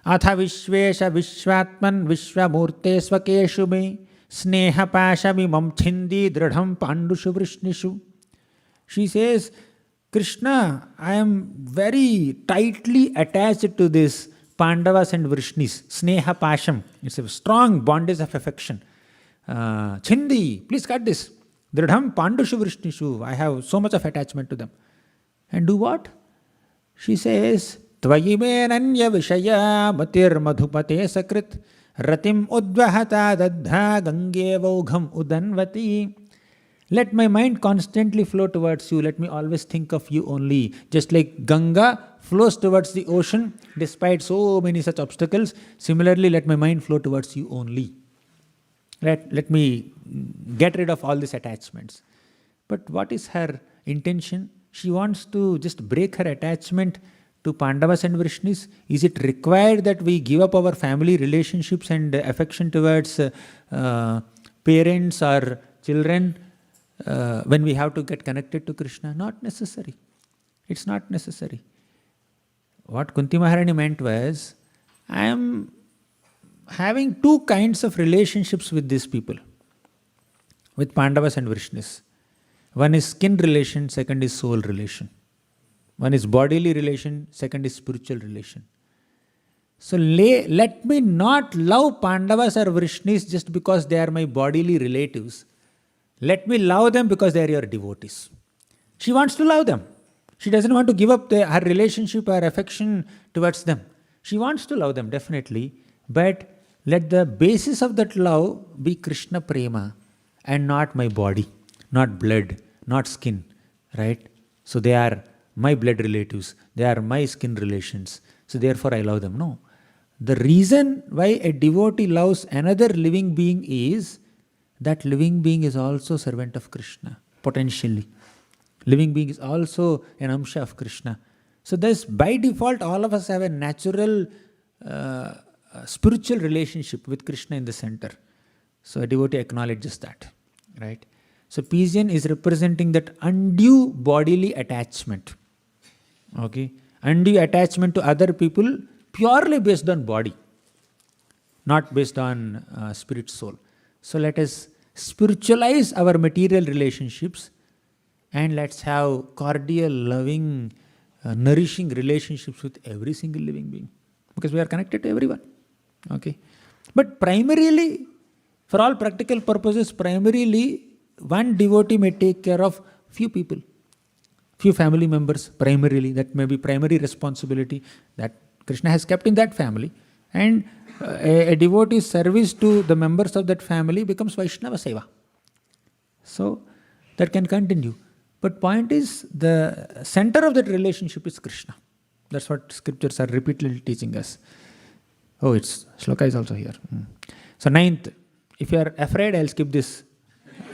Atha vishvesha vishvatman vishvamurte svakeshu me sneha pashamimam chindi dridham pandushu vrishnishu. She says, Krishna, I am very tightly attached to this Pandavas and Vrishnis. Sneha pasham. It's a strong bondage of affection. Chindi, please cut this. Dridham pandushu vrishnishu. I have so much of attachment to them. And do what? She says, Tvayi me nanya vishaya matir madhupate sakrit ratim udvahata dadha gange vaugham udanvati. Let my mind constantly flow towards you. Let me always think of you only. Just like Ganga flows towards the ocean despite so many such obstacles, similarly let my mind flow towards you only. Let me get rid of all these attachments. But what is her intention? She wants to just break her attachment to Pandavas and Vrishnis. Is it required that we give up our family relationships and affection towards parents or children when we have to get connected to Krishna? Not necessary. It's not necessary. What Kunti Maharani meant was, I am having two kinds of relationships with these people, with Pandavas and Vrishnis. One is skin relation, second is soul relation. One is bodily relation, second is spiritual relation. So let me not love Pandavas or Vrishnis just because they are my bodily relatives. Let me love them because they are your devotees. She wants to love them. She doesn't want to give up her relationship or affection towards them. She wants to love them, definitely. But let the basis of that love be Krishna Prema and not my body, not blood, not skin, right? So they are my blood relatives. They are my skin relations. So therefore I love them. No. The reason why a devotee loves another living being is that living being is also servant of Krishna, potentially. Living being is also an amsha of Krishna. So thus, by default, all of us have a natural spiritual relationship with Krishna in the center. So a devotee acknowledges that, right? So pigeon is representing that undue bodily attachment. Okay? Undue attachment to other people purely based on body. not based on spirit soul. So let us spiritualize our material relationships and let's have cordial, loving, nourishing relationships with every single living being, because we are connected to everyone. Okay, but primarily, for all practical purposes, primarily one devotee may take care of few people, few family members. Primarily, that may be primary responsibility that Krishna has kept in that family, and a devotee's service to the members of that family becomes Vaishnava Seva. So that can continue. But point is, the center of that relationship is Krishna. That's what scriptures are repeatedly teaching us. Oh, it's sloka is also here. So ninth, if you are afraid, I'll skip this.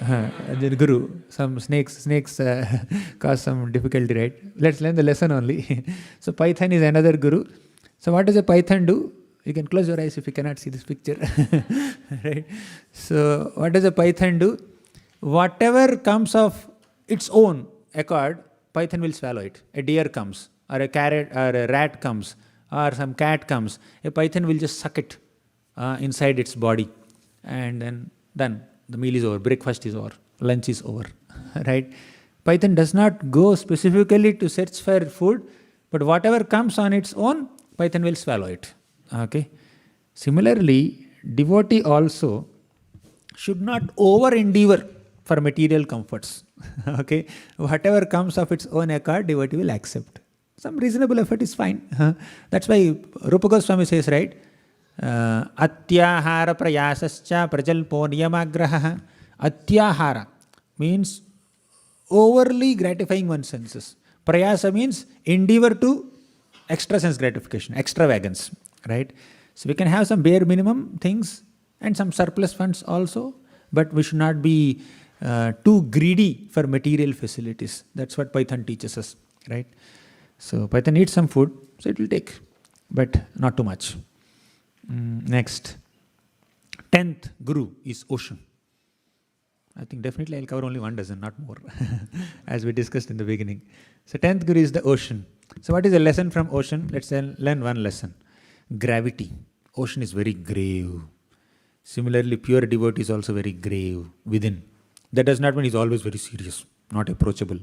The Guru, some snakes cause some difficulty, right? Let's learn the lesson only. So Python is another Guru. So what does a Python do? You can close your eyes if you cannot see this picture. Right? So what does a Python do? Whatever comes of its own accord, Python will swallow it. A deer comes, or a carrot, or a rat comes, or some cat comes. A Python will just suck it inside its body, and then done. The meal is over, breakfast is over, lunch is over. Right? Python does not go specifically to search for food, but whatever comes on its own, Python will swallow it. Okay. Similarly, devotee also should not over endeavor for material comforts. Okay. Whatever comes of its own accord, devotee will accept. Some reasonable effort is fine. That's why Rupa Goswami says, right? Atyahara prayasascha prajalpo niyamagraha. Atyahara means overly gratifying one's senses. Prayasa means endeavor to extra sense gratification, extravagance. Right? So we can have some bare minimum things and some surplus funds also, but we should not be too greedy for material facilities. That's what Python teaches us. Right? So Python needs some food, so it will take, but not too much. Next, 10th Guru is ocean. I think definitely I'll cover only 1 dozen, not more, as we discussed in the beginning. So 10th Guru is the ocean. So what is the lesson from ocean? Let's learn one lesson. Gravity. Ocean is very grave. Similarly, pure devotee is also very grave within. That does not mean he's always very serious, not approachable,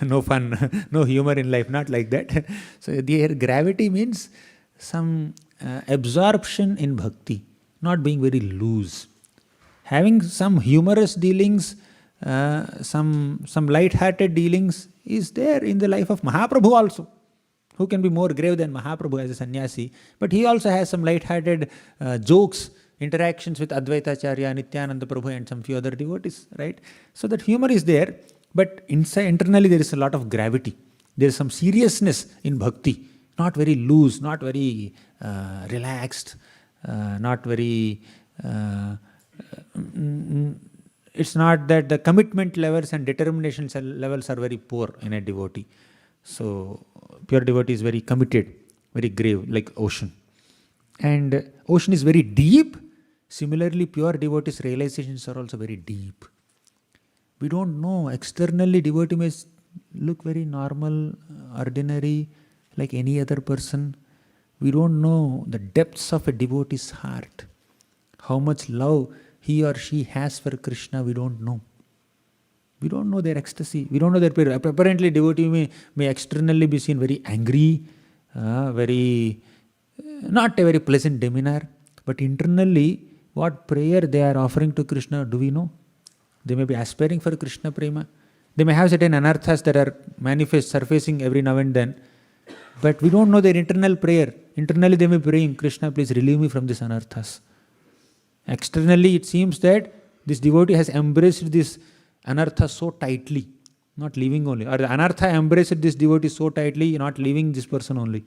no fun, no humor in life, not like that. So there, gravity means some absorption in bhakti, not being very loose. Having some humorous dealings, some light-hearted dealings is there in the life of Mahaprabhu also. Who can be more grave than Mahaprabhu as a sannyasi? But he also has some light-hearted jokes, interactions with Advaita Acharya, Nityananda Prabhu and some few other devotees, right? So that humor is there, but internally there is a lot of gravity. There is some seriousness in bhakti, not very loose, not very relaxed, not very... it's not that the commitment levels and determination levels are very poor in a devotee. So pure devotee is very committed, very grave, like ocean. And ocean is very deep. Similarly, pure devotees' realizations are also very deep. We don't know. Externally, devotee may look very normal, ordinary, like any other person. We don't know the depths of a devotee's heart. How much love he or she has for Krishna, we don't know. We don't know their ecstasy. We don't know their prayer. Apparently, devotee may externally be seen very angry, very not a very pleasant demeanor. But internally, what prayer they are offering to Krishna, do we know? They may be aspiring for Krishna prema. They may have certain anarthas that are surfacing every now and then. But we don't know their internal prayer. Internally, they may be praying, Krishna, please relieve me from these anarthas. Externally, it seems that this devotee has embraced this anartha so tightly, not leaving only. Or the anartha embraced this devotee so tightly, not leaving this person only.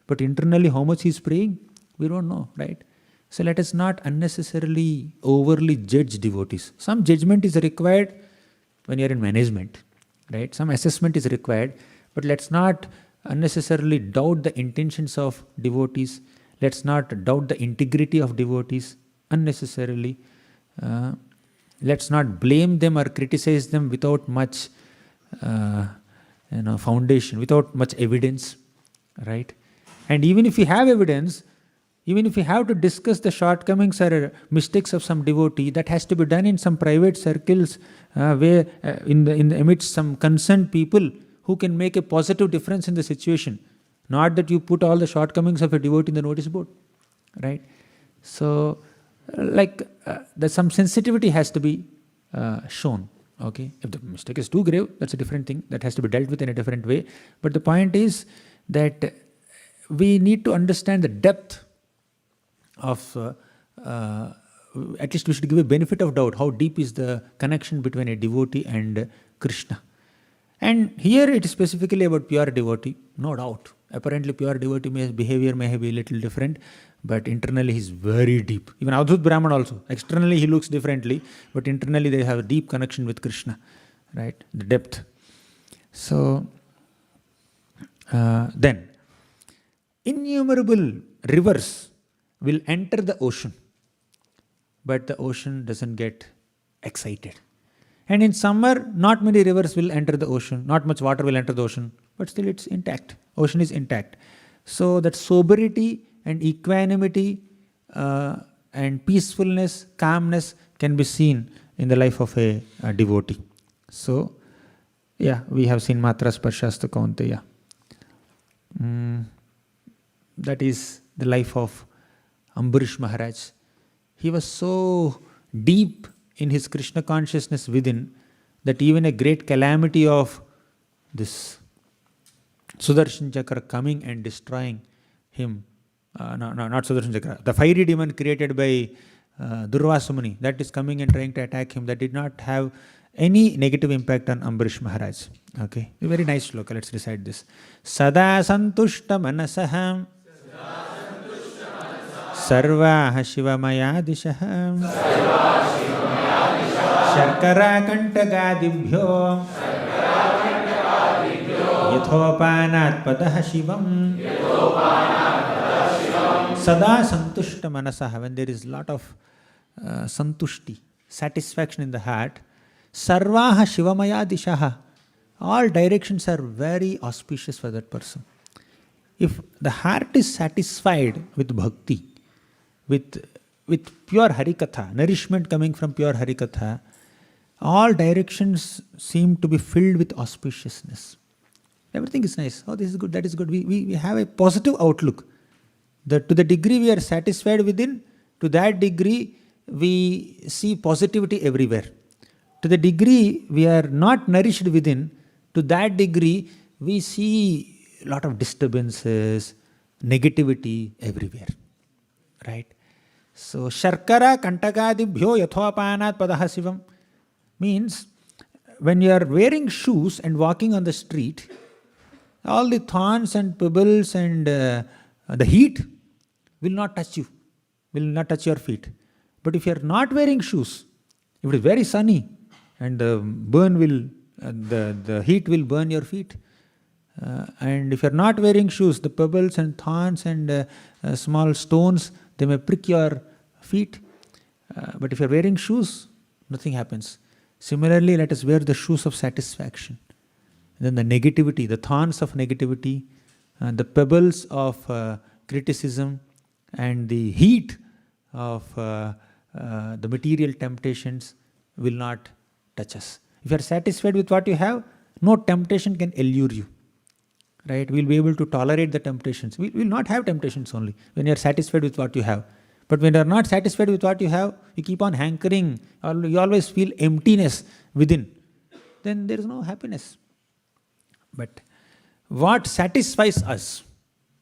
But internally, how much he is praying, we don't know, right? So let us not unnecessarily overly judge devotees. Some judgment is required when you are in management, right? Some assessment is required, but let's not unnecessarily doubt the intentions of devotees. Let's not doubt the integrity of devotees unnecessarily. Let's not blame them or criticize them without much foundation, without much evidence, right? And even if we have evidence, Even if we have to discuss the shortcomings or mistakes of some devotee, that has to be done in some private circles, where in the amidst some concerned people who can make a positive difference in the situation. Not that you put all the shortcomings of a devotee in the notice board, right? So, there's some sensitivity has to be shown. Okay, if the mistake is too grave, that's a different thing. That has to be dealt with in a different way. But the point is that we need to understand the depth of, at least we should give a benefit of doubt, how deep is the connection between a devotee and Krishna. And here it is specifically about pure devotee, no doubt. Apparently pure devotee behavior may be a little different, but internally he is very deep. Even Avadhuta Brahmana also, externally he looks differently, but internally they have a deep connection with Krishna, right? The depth. So, then, innumerable rivers will enter the ocean, but the ocean doesn't get excited. And in summer, not many rivers will enter the ocean, not much water will enter the ocean, but still it's intact. Ocean is intact. So that sobriety and equanimity and peacefulness, calmness can be seen in the life of a devotee. So, yeah, we have seen Matra Sparshasta Kaunteya. That is the life of Ambarish Maharaj. He was so deep in his Krishna consciousness within that even a great calamity of this Sudarshan Chakra coming and destroying him, not Sudarshan Chakra, the fiery demon created by Durvasa Muni, that is coming and trying to attack him, that did not have any negative impact on Ambarish Maharaj. Okay, a very nice sloka, let's recite this. Sada santushta manasaham sarvaha shivamaya dishaham Sharkara kantagadibhyo yathopanat padaha shivam Sada santushta manasaha. When there is a lot of santushti, satisfaction in the heart, sarvaha shivamaya dishaha. All directions are very auspicious for that person. If the heart is satisfied with bhakti, with pure Harikatha, nourishment coming from pure Harikatha, all directions seem to be filled with auspiciousness. Everything is nice. Oh, this is good, that is good. We have a positive outlook. To the degree we are satisfied within, to that degree we see positivity everywhere. To the degree we are not nourished within, to that degree we see a lot of disturbances, negativity everywhere. Right? So, Sharkara kantakadibhyo yathopanat padaha sivam means when you are wearing shoes and walking on the street, all the thorns and pebbles and the heat will not touch you, will not touch your feet. But if you are not wearing shoes, if it is very sunny and the heat will burn your feet, and if you are not wearing shoes, the pebbles and thorns and small stones, they may prick your feet. But if you are wearing shoes, nothing happens. Similarly, let us wear the shoes of satisfaction. And then the negativity, the thorns of negativity, the pebbles of criticism, and the heat of the material temptations will not touch us. If you are satisfied with what you have, no temptation can allure you. Right? We will be able to tolerate the temptations. We will not have temptations only when you are satisfied with what you have. But when you are not satisfied with what you have, you keep on hankering, or you always feel emptiness within, then there is no happiness. But what satisfies us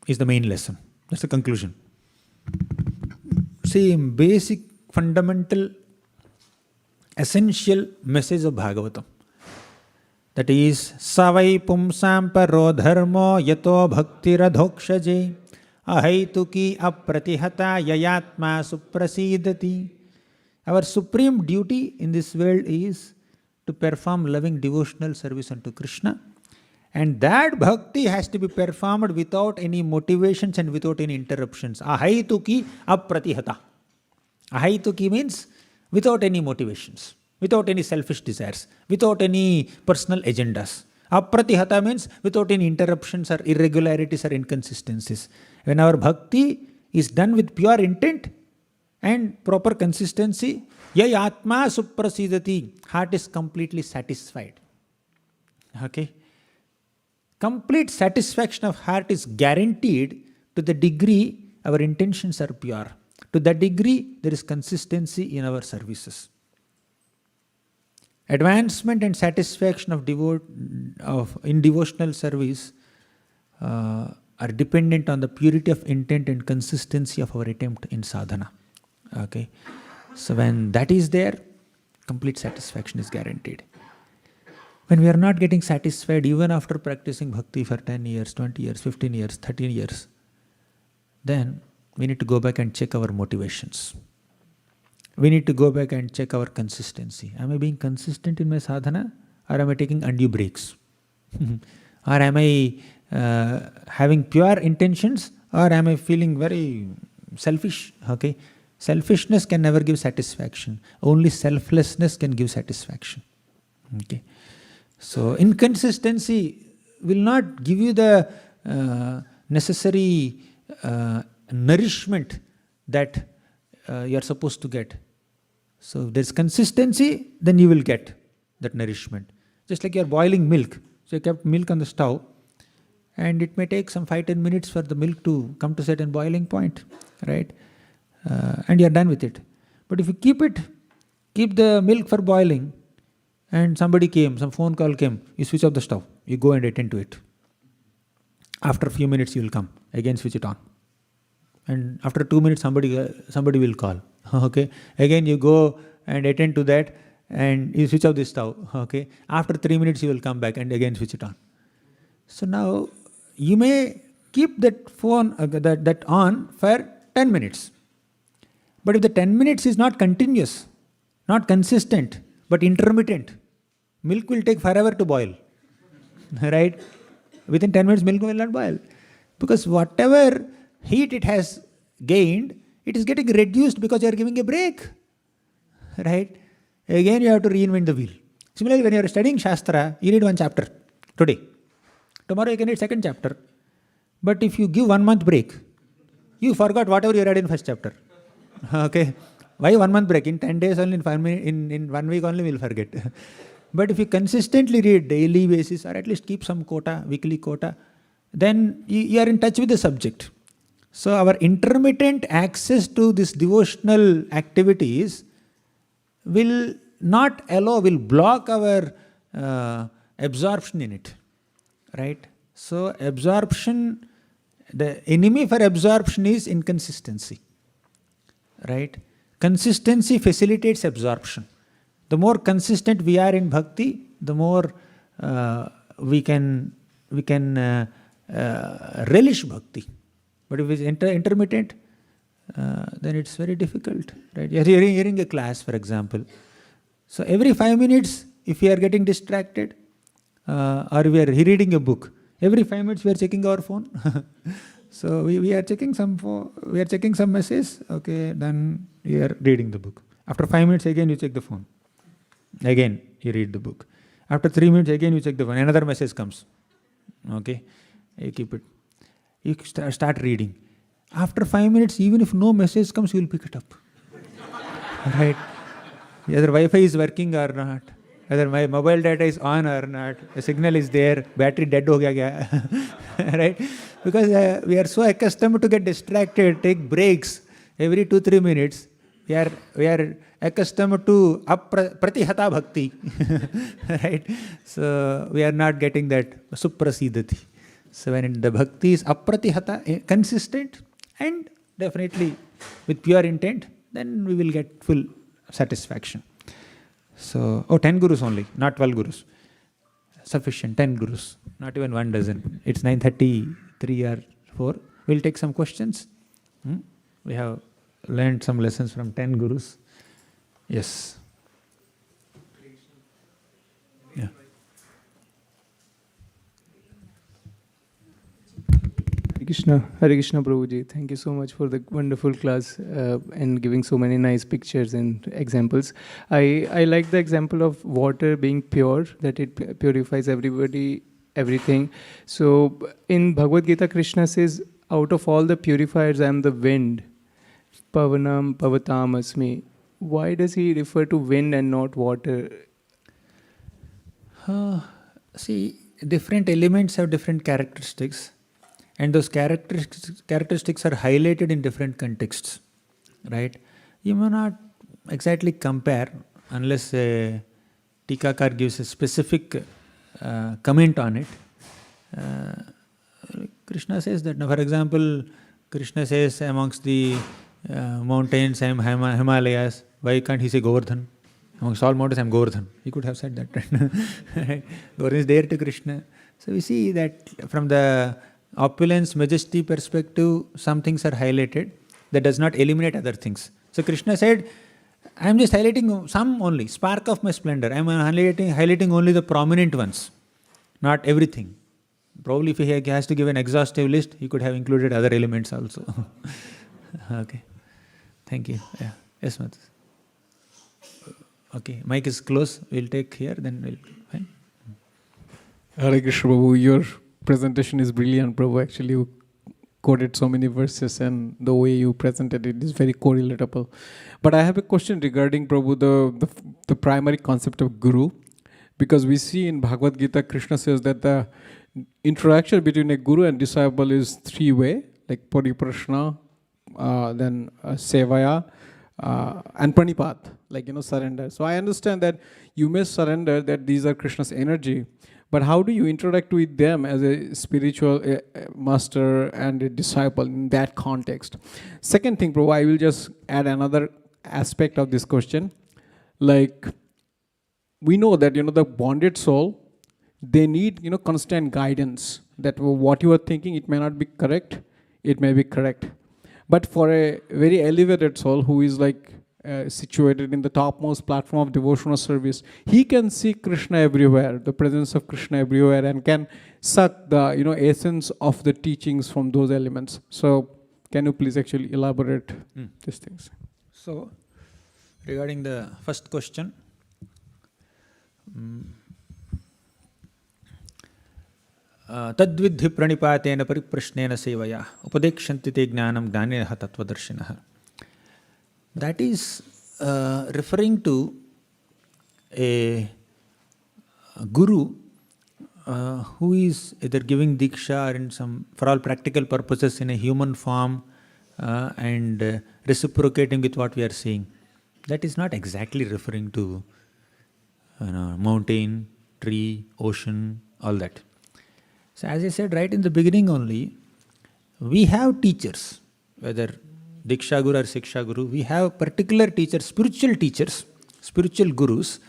is the main lesson. That's the conclusion. Same basic, fundamental, essential message of Bhagavatam. That is, savai pumsam paro dharmo yato bhakti radhokshaje ahaituki apratihata yayatma suprasidati. Our supreme duty in this world is to perform loving devotional service unto Krishna. And that bhakti has to be performed without any motivations and without any interruptions. Ahaituki apratihata. Ahaituki means without any motivations, without any selfish desires, without any personal agendas. Apratihata means without any interruptions or irregularities or inconsistencies. When our bhakti is done with pure intent and proper consistency, yai atma suprasidati, heart is completely satisfied. Okay? Complete satisfaction of heart is guaranteed to the degree our intentions are pure. To that degree, there is consistency in our services. Advancement and satisfaction in devotional service are dependent on the purity of intent and consistency of our attempt in sadhana. Okay? So when that is there, complete satisfaction is guaranteed. When we are not getting satisfied, even after practicing bhakti for 10 years, 20 years, 15 years, 13 years, then we need to go back and check our motivations. We need to go back and check our consistency. Am I being consistent in my sadhana, or am I taking undue breaks? Or am I having pure intentions, or am I feeling very selfish? Okay? Selfishness can never give satisfaction. Only selflessness can give satisfaction. Okay? So inconsistency will not give you the necessary nourishment that you are supposed to get. So if there is consistency, then you will get that nourishment. Just like you are boiling milk. So you kept milk on the stove, and it may take some 5-10 minutes for the milk to come to certain boiling point, right? And you are done with it. But if you keep the milk for boiling, and somebody came, some phone call came, you switch off the stove, you go and attend to it. After a few minutes you will come, again switch it on. And after 2 minutes somebody will call. Okay? Again you go and attend to that, and you switch off the stove. Okay? After 3 minutes you will come back and again switch it on. So now you may keep that phone that on for 10 minutes. But if the 10 minutes is not continuous, not consistent, but intermittent, milk will take forever to boil. Right? Within 10 minutes milk will not boil. Because whatever heat it has gained, it is getting reduced because you are giving a break. Right? Again you have to reinvent the wheel. Similarly, when you are studying Shastra, you read one chapter today. Tomorrow you can read second chapter. But if you give 1 month break, you forgot whatever you read in first chapter. Okay? Why 1 month break? In 10 days only, in 1 week only we will forget. But if you consistently read daily basis, or at least keep some quota, weekly quota, then you are in touch with the subject. So our intermittent access to this devotional activities will block our absorption in it. Right? So absorption, the enemy for absorption is inconsistency. Right? Consistency facilitates absorption. The more consistent we are in bhakti, the more we can relish bhakti. But if it's intermittent, then it's very difficult. Right? You're hearing a class, for example. So every 5 minutes, if we are getting distracted, or we are reading a book, every 5 minutes we are checking our phone. So we are checking some message. Okay, then you are reading the book. After 5 minutes again you check the phone. Again you read the book. After 3 minutes again you check the phone. Another message comes. Okay, you keep it. You start reading. After 5 minutes, even if no message comes, you will pick it up. Right? Whether Wi-Fi is working or not, whether my mobile data is on or not, the signal is there, battery dead ho gaya kya? Right? Because we are so accustomed to get distracted, take breaks every 2-3 minutes. We are accustomed to pratihata bhakti. Right? So we are not getting that suprasidati. So when the bhakti is apratihata, consistent, and definitely with pure intent, then we will get full satisfaction. So, 10 gurus only, not 12 gurus. Sufficient, 10 gurus, not even 1 dozen. It's 9:33 or 4. We'll take some questions. We have learned some lessons from 10 gurus. Yes. Yeah. Hare Krishna Prabhuji, thank you so much for the wonderful class and giving so many nice pictures and examples. I like the example of water being pure, that it purifies everything. So in Bhagavad Gita, Krishna says, out of all the purifiers, I am the wind. Pavanam Pavatam Asmi. Why does he refer to wind and not water? See, different elements have different characteristics, and those characteristics are highlighted in different contexts, right? You may not exactly compare unless a Tikakar gives a specific comment on it. Krishna says that, for example, Krishna says amongst the mountains, I am Himalayas. Why can't he say Govardhan? Amongst all mountains, I am Govardhan. He could have said that. Right? Govardhan is there to Krishna. So we see that from the opulence, majesty perspective, some things are highlighted. That does not eliminate other things. So Krishna said, I am just highlighting some only, spark of my splendor. I am highlighting only the prominent ones, not everything. Probably if he has to give an exhaustive list, he could have included other elements also. Okay. Thank you. Yeah. Yes, Mathus. Okay. Mic is close. We'll take here, then we'll... Fine. Hare Krishna Prabhu, your presentation is brilliant, Prabhu. Actually, you quoted so many verses and the way you presented it is very correlatable. But I have a question regarding, Prabhu, the primary concept of Guru. Because we see in Bhagavad Gita, Krishna says that the interaction between a Guru and disciple is three-way, like Pariprashna, then Sevaya, and Pranipat, like, surrender. So I understand that you may surrender, that these are Krishna's energy, but how do you interact with them as a spiritual master and a disciple in that context? Second thing, Prabhu, I will just add another aspect of this question. Like, we know that, the bonded soul, they need, constant guidance, that what you are thinking, it may not be correct, it may be correct. But for a very elevated soul who is like situated in the topmost platform of devotional service, he can see Krishna everywhere, the presence of Krishna everywhere, and can suck the essence of the teachings from those elements. So can you please actually elaborate these things? So regarding the first question, Tadvidhi pranipatena pariprashnena sevaya upadekshanti te jnanam jnaneha tattvadarshinah. That is referring to a guru who is either giving diksha or in some, for all practical purposes, in a human form and reciprocating with what we are seeing. That is not exactly referring to mountain, tree, ocean, all that. So as I said right in the beginning only, we have teachers, whether Diksha Guru or Siksha Guru, we have particular teachers, spiritual gurus,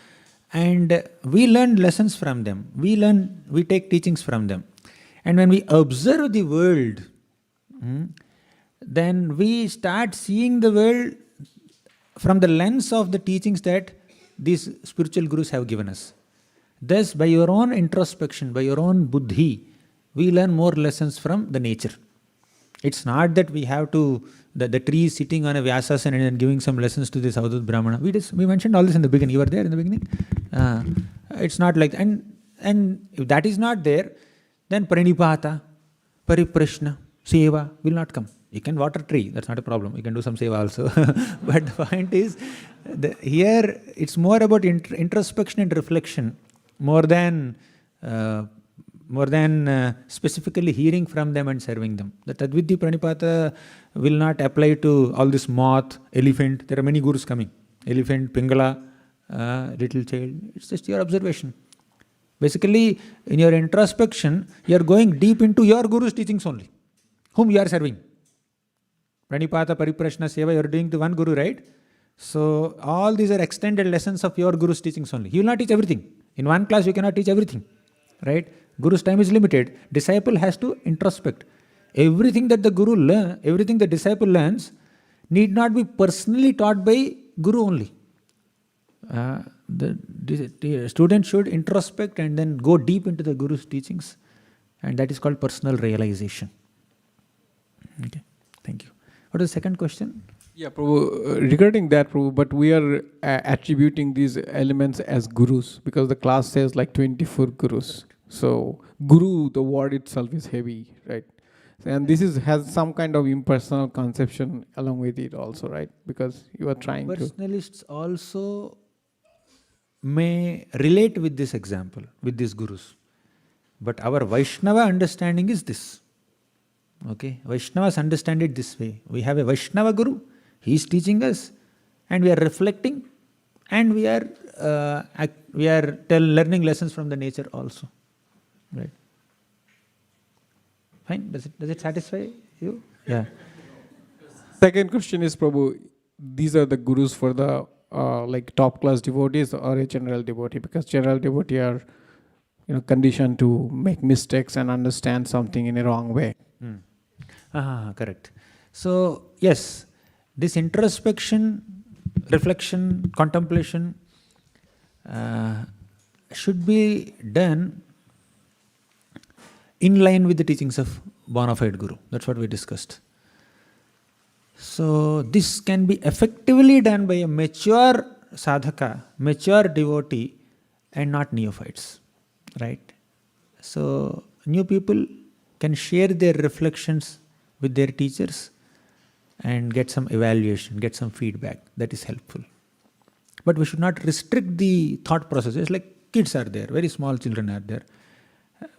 and we learn lessons from them. We take teachings from them. And when we observe the world, then we start seeing the world from the lens of the teachings that these spiritual gurus have given us. Thus, by your own introspection, by your own buddhi, we learn more lessons from the nature. It's not that we have to, the tree is sitting on a Vyasasana and giving some lessons to this Avadhuta brahmana. We mentioned all this in the beginning. You were there in the beginning? It's not like that. And if that is not there, then pranipata, pariprashna, seva will not come. You can water tree, that's not a problem. You can do some seva also. But the point is, here it's more about introspection and reflection, more than specifically hearing from them and serving them. The Tadvidhi Pranipata will not apply to all this moth, elephant. There are many gurus coming. Elephant, Pingala, little child. It's just your observation. Basically, in your introspection, you are going deep into your guru's teachings only, whom you are serving. Pranipata, Pariprashna, Seva, you are doing to one guru, right? So, all these are extended lessons of your guru's teachings only. He will not teach everything. In one class, you cannot teach everything, right? Guru's time is limited. Disciple has to introspect. Everything that the guru learns, everything the disciple learns, need not be personally taught by guru only. The student should introspect and then go deep into the guru's teachings, and that is called personal realization. Okay, thank you. What is the second question? Yeah, Prabhu, regarding that, Prabhu, but we are attributing these elements as gurus because the class says like 24 gurus. So, guru, the word itself is heavy, right? And this has some kind of impersonal conception along with it also, right? Because you are trying to... Personalists also may relate with this example, with these gurus. But our Vaishnava understanding is this. Okay? Vaishnavas understand it this way. We have a Vaishnava guru, he is teaching us, and we are reflecting, and we are learning lessons from the nature also. Right? Fine? Does it satisfy you? Yeah. Second question is, Prabhu, these are the gurus for the like top class devotees or a general devotee? Because general devotee are conditioned to make mistakes and understand something in a wrong way. Correct. So, yes, this introspection, reflection, contemplation should be done in line with the teachings of bona fide guru. That's what we discussed. So, this can be effectively done by a mature sadhaka, mature devotee, and not neophytes. Right? So, new people can share their reflections with their teachers and get some evaluation, get some feedback. That is helpful. But we should not restrict the thought processes. Like kids are there, very small children are there.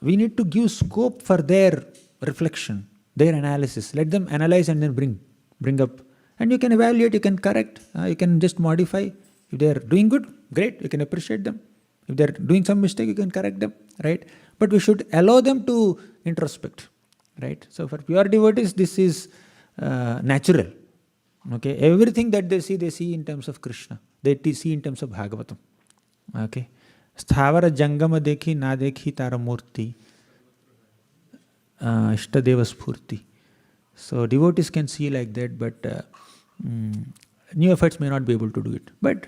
We need to give scope for their reflection, their analysis. Let them analyze and then bring up. And you can evaluate, you can correct, you can just modify. If they are doing good, great, you can appreciate them. If they are doing some mistake, you can correct them, right? But we should allow them to introspect, right? So for pure devotees, this is natural. Okay, everything that they see in terms of Krishna. They see in terms of Bhagavatam. Okay, sthavara jangama dekhi na dekhi tara murti, ishtadeva spurti. So devotees can see like that, but neophytes may not be able to do it. But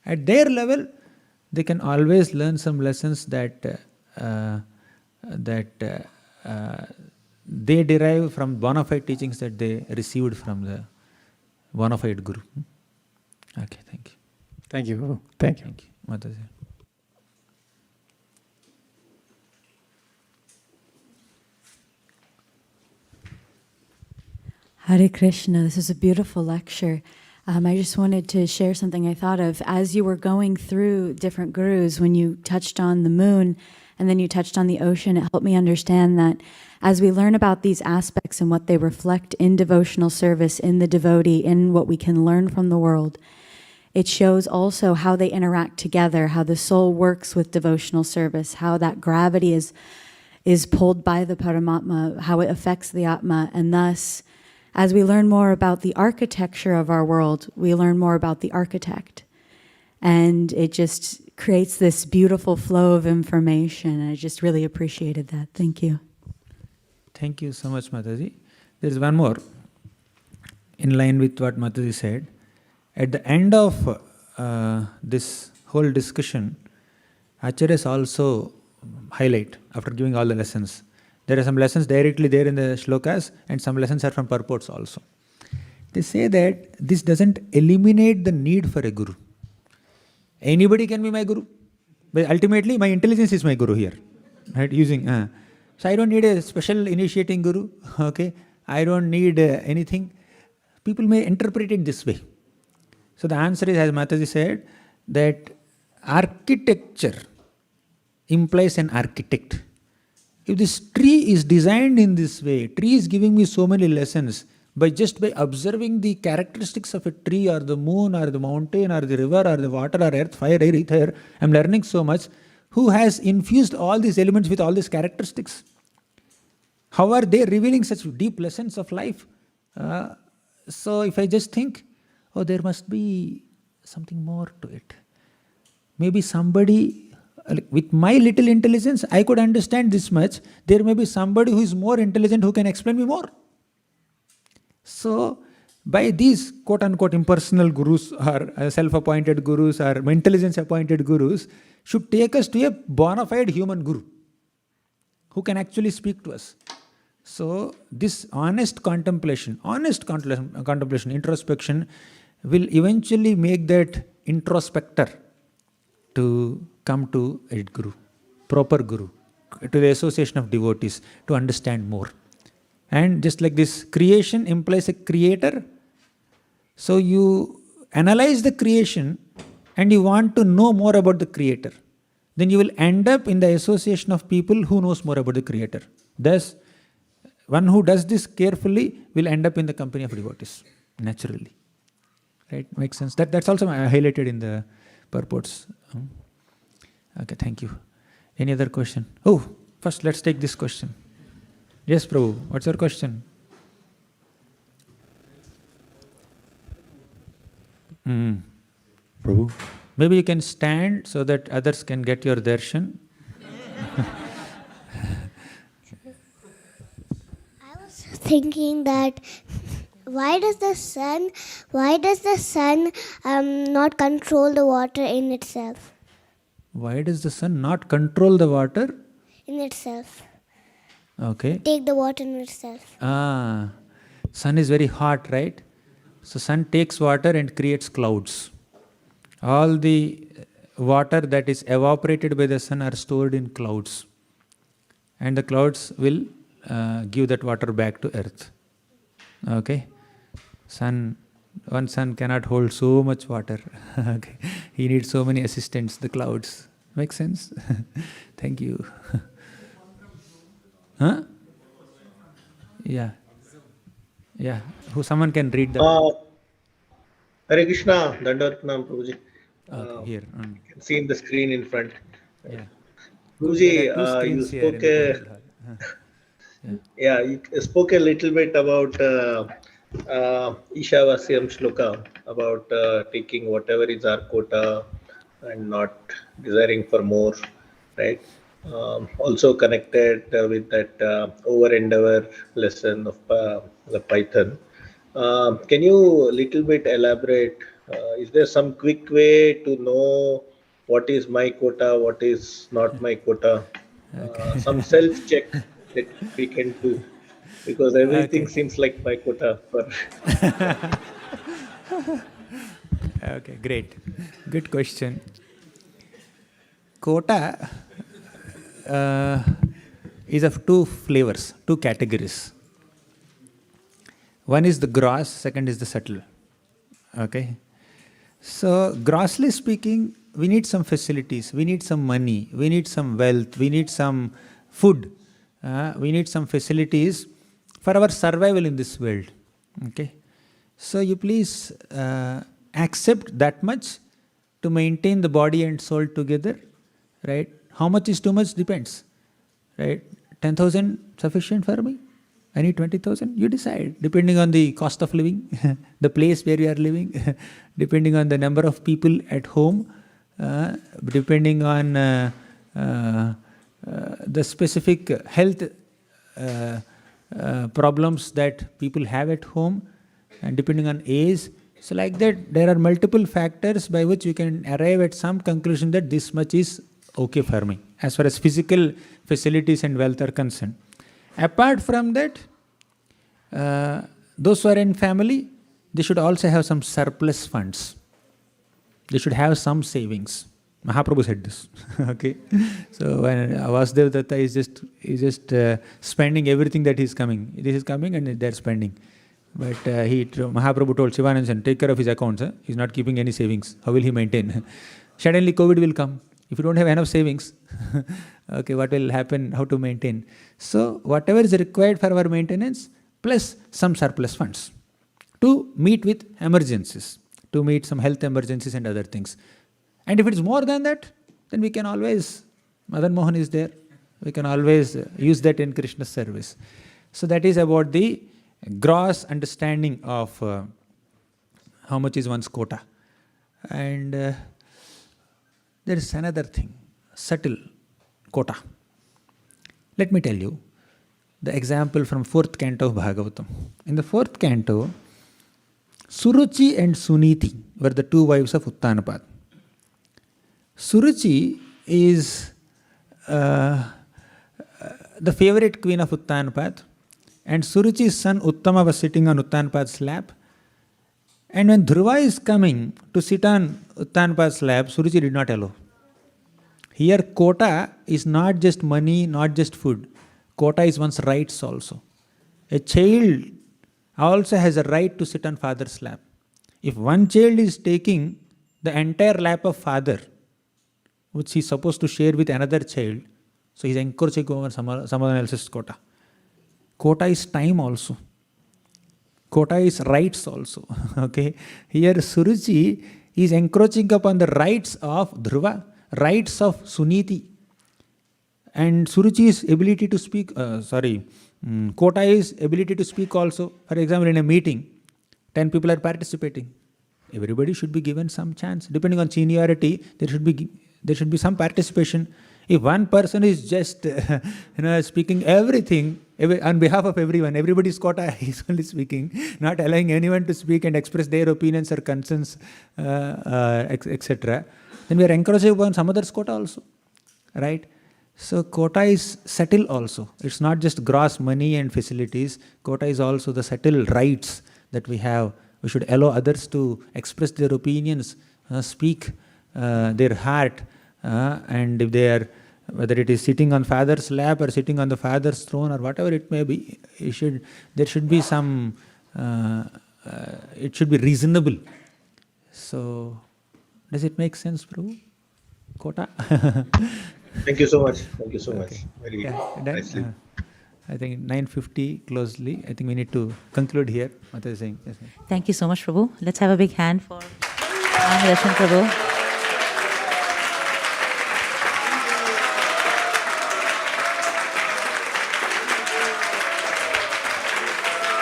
at their level, they can always learn some lessons that they derive from bona fide teachings that they received from the bona fide guru. Okay, thank you. Thank you, Guru. Thank you. Thank you. Mataji. Hare Krishna, this is a beautiful lecture. I just wanted to share something I thought of. As you were going through different gurus, when you touched on the moon and then you touched on the ocean, it helped me understand that as we learn about these aspects and what they reflect in devotional service, in the devotee, in what we can learn from the world, it shows also how they interact together, how the soul works with devotional service, how that gravity is pulled by the Paramatma, how it affects the Atma, and thus, as we learn more about the architecture of our world, we learn more about the architect. And it just creates this beautiful flow of information. And I just really appreciated that. Thank you. Thank you so much, Mataji. There is one more, in line with what Mataji said. At the end of this whole discussion, Acharyas also highlight, after giving all the lessons, there are some lessons directly there in the shlokas and some lessons are from purports also. They say that this doesn't eliminate the need for a guru. Anybody can be my guru. But ultimately, my intelligence is my guru here. Right? So I don't need a special initiating guru. Okay? I don't need anything. People may interpret it this way. So the answer is, as Mataji said, that architecture implies an architect. If this tree is designed in this way, tree is giving me so many lessons, by observing the characteristics of a tree or the moon or the mountain or the river or the water or earth, fire, air, ether, I'm learning so much. Who has infused all these elements with all these characteristics? How are they revealing such deep lessons of life? So if I just think, oh, there must be something more to it. Maybe somebody, with my little intelligence, I could understand this much. There may be somebody who is more intelligent who can explain me more. So, by these quote-unquote impersonal gurus or self-appointed gurus or intelligence-appointed gurus should take us to a bona fide human guru who can actually speak to us. So, this honest contemplation, introspection will eventually make that introspector to come to a guru, proper guru, to the association of devotees to understand more. And just like this, creation implies a creator. So you analyze the creation and you want to know more about the creator. Then you will end up in the association of people who knows more about the creator. Thus, one who does this carefully will end up in the company of devotees, naturally. Right? Makes sense? That's also highlighted in the purports. Okay, thank you. Any other question? Oh, first let's take this question. Yes, Prabhu, what's your question? Prabhu? Maybe you can stand so that others can get your darshan. I was thinking that why does the sun not control the water in itself? Why does the sun not control the water? In itself. Okay. Take the water in itself. Sun is very hot, right? So sun takes water and creates clouds. All the water that is evaporated by the sun are stored in clouds. And the clouds will give that water back to earth. Okay? One sun cannot hold so much water. Okay. He needs so many assistants, the clouds. Make sense? Thank you. Huh? Yeah. Yeah. Someone can read that. Hare Krishna, Dandavat Pranam, Prabhuji. Okay, here. You can see in the screen in front. Yeah. Prabhuji, you spoke you spoke a little bit about Ishavasyam Sloka, about taking whatever is our quota and not desiring for more, right? Also connected with that over endeavor lesson of the Python. Can you little bit elaborate? Is there some quick way to know what is my quota, what is not my quota? Some self-check that we can do, because everything seems like my quota. Okay, great. Good question. Quota is of two flavors, two categories. One is the gross, second is the subtle. Okay? So, grossly speaking, we need some facilities, we need some money, we need some wealth, we need some food, we need some facilities for our survival in this world. Okay? So, you please accept that much to maintain the body and soul together, right? How much is too much depends, right? 10,000 sufficient for me? I need 20,000? You decide, depending on the cost of living, the place where you are living, depending on the number of people at home, depending on the specific health problems that people have at home, and depending on age. So like that, there are multiple factors by which you can arrive at some conclusion that this much is okay for me, as far as physical facilities and wealth are concerned. Apart from that, those who are in family, they should also have some surplus funds. They should have some savings. Mahaprabhu said this. Okay, so when Vasudeva is just spending everything that is coming. This is coming and they're spending. But Mahaprabhu told Shivanandan, take care of his accounts. He's not keeping any savings. How will he maintain? Suddenly COVID will come. If you don't have enough savings, okay, what will happen? How to maintain? So whatever is required for our maintenance, plus some surplus funds to meet with emergencies, to meet some health emergencies and other things. And if it is more than that, then we can always, Madan Mohan is there, we can always use that in Krishna's service. So that is about the gross understanding of how much is one's quota. And there is another thing, subtle quota. Let me tell you the example from 4th canto of Bhagavatam. In the 4th canto, Suruchi and Suniti were the two wives of Uttanapad. Suruchi is the favorite queen of Uttanapad, and Suruchi's son Uttama was sitting on Uttanapad's lap. And when Dhruva is coming to sit on Uttanapad's lap, Suruchi did not allow. Here, quota is not just money, not just food. Quota is one's rights also. A child also has a right to sit on father's lap. If one child is taking the entire lap of father, which he is supposed to share with another child, so he is encroaching over someone else's quota. Quota is time also. Quota is rights also. Okay. Here Suruchi is encroaching upon the rights of Dhruva, rights of Suniti. And Suruchi's ability to speak, quota is ability to speak also. For example, in a meeting, 10 people are participating. Everybody should be given some chance. Depending on seniority, there should be some participation. If one person is just speaking everything on behalf of everyone, everybody's quota is only speaking, not allowing anyone to speak and express their opinions or concerns, etc., then we are encroaching upon some other's quota also, right? So quota is subtle also. It's not just gross money and facilities. Quota is also the subtle rights that we have. We should allow others to express their opinions, speak their heart, and if they are, whether it is sitting on father's lap or sitting on the father's throne or whatever it may be, there should be some, it should be reasonable. So, does it make sense, Prabhu? Quota? Thank you so much. Thank you so much. Very nicely. I think 9:50 closely. I think we need to conclude here. What are you saying? Yes, Thank you so much, Prabhu. Let's have a big hand for Gauranga Darshan Prabhu.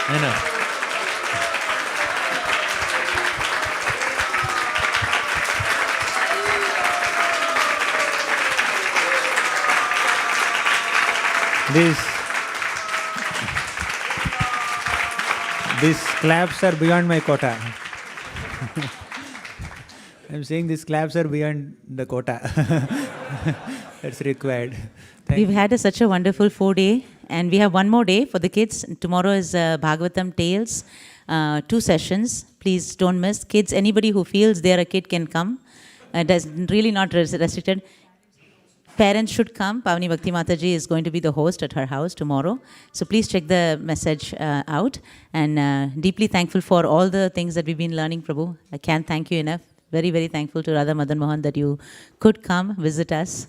I know. These claps are beyond my quota. I'm saying these claps are beyond the quota. That's required. We've had such a wonderful 4-day, and we have one more day for the kids. Tomorrow is Bhagavatam Tales, 2 sessions. Please don't miss. Kids, anybody who feels they're a kid can come. That's really not restricted. Parents should come. Pavani Bhakti Mataji is going to be the host at her house tomorrow. So please check the message out. And deeply thankful for all the things that we've been learning, Prabhu. I can't thank you enough. Very, very thankful to Radha Madan Mohan that you could come visit us.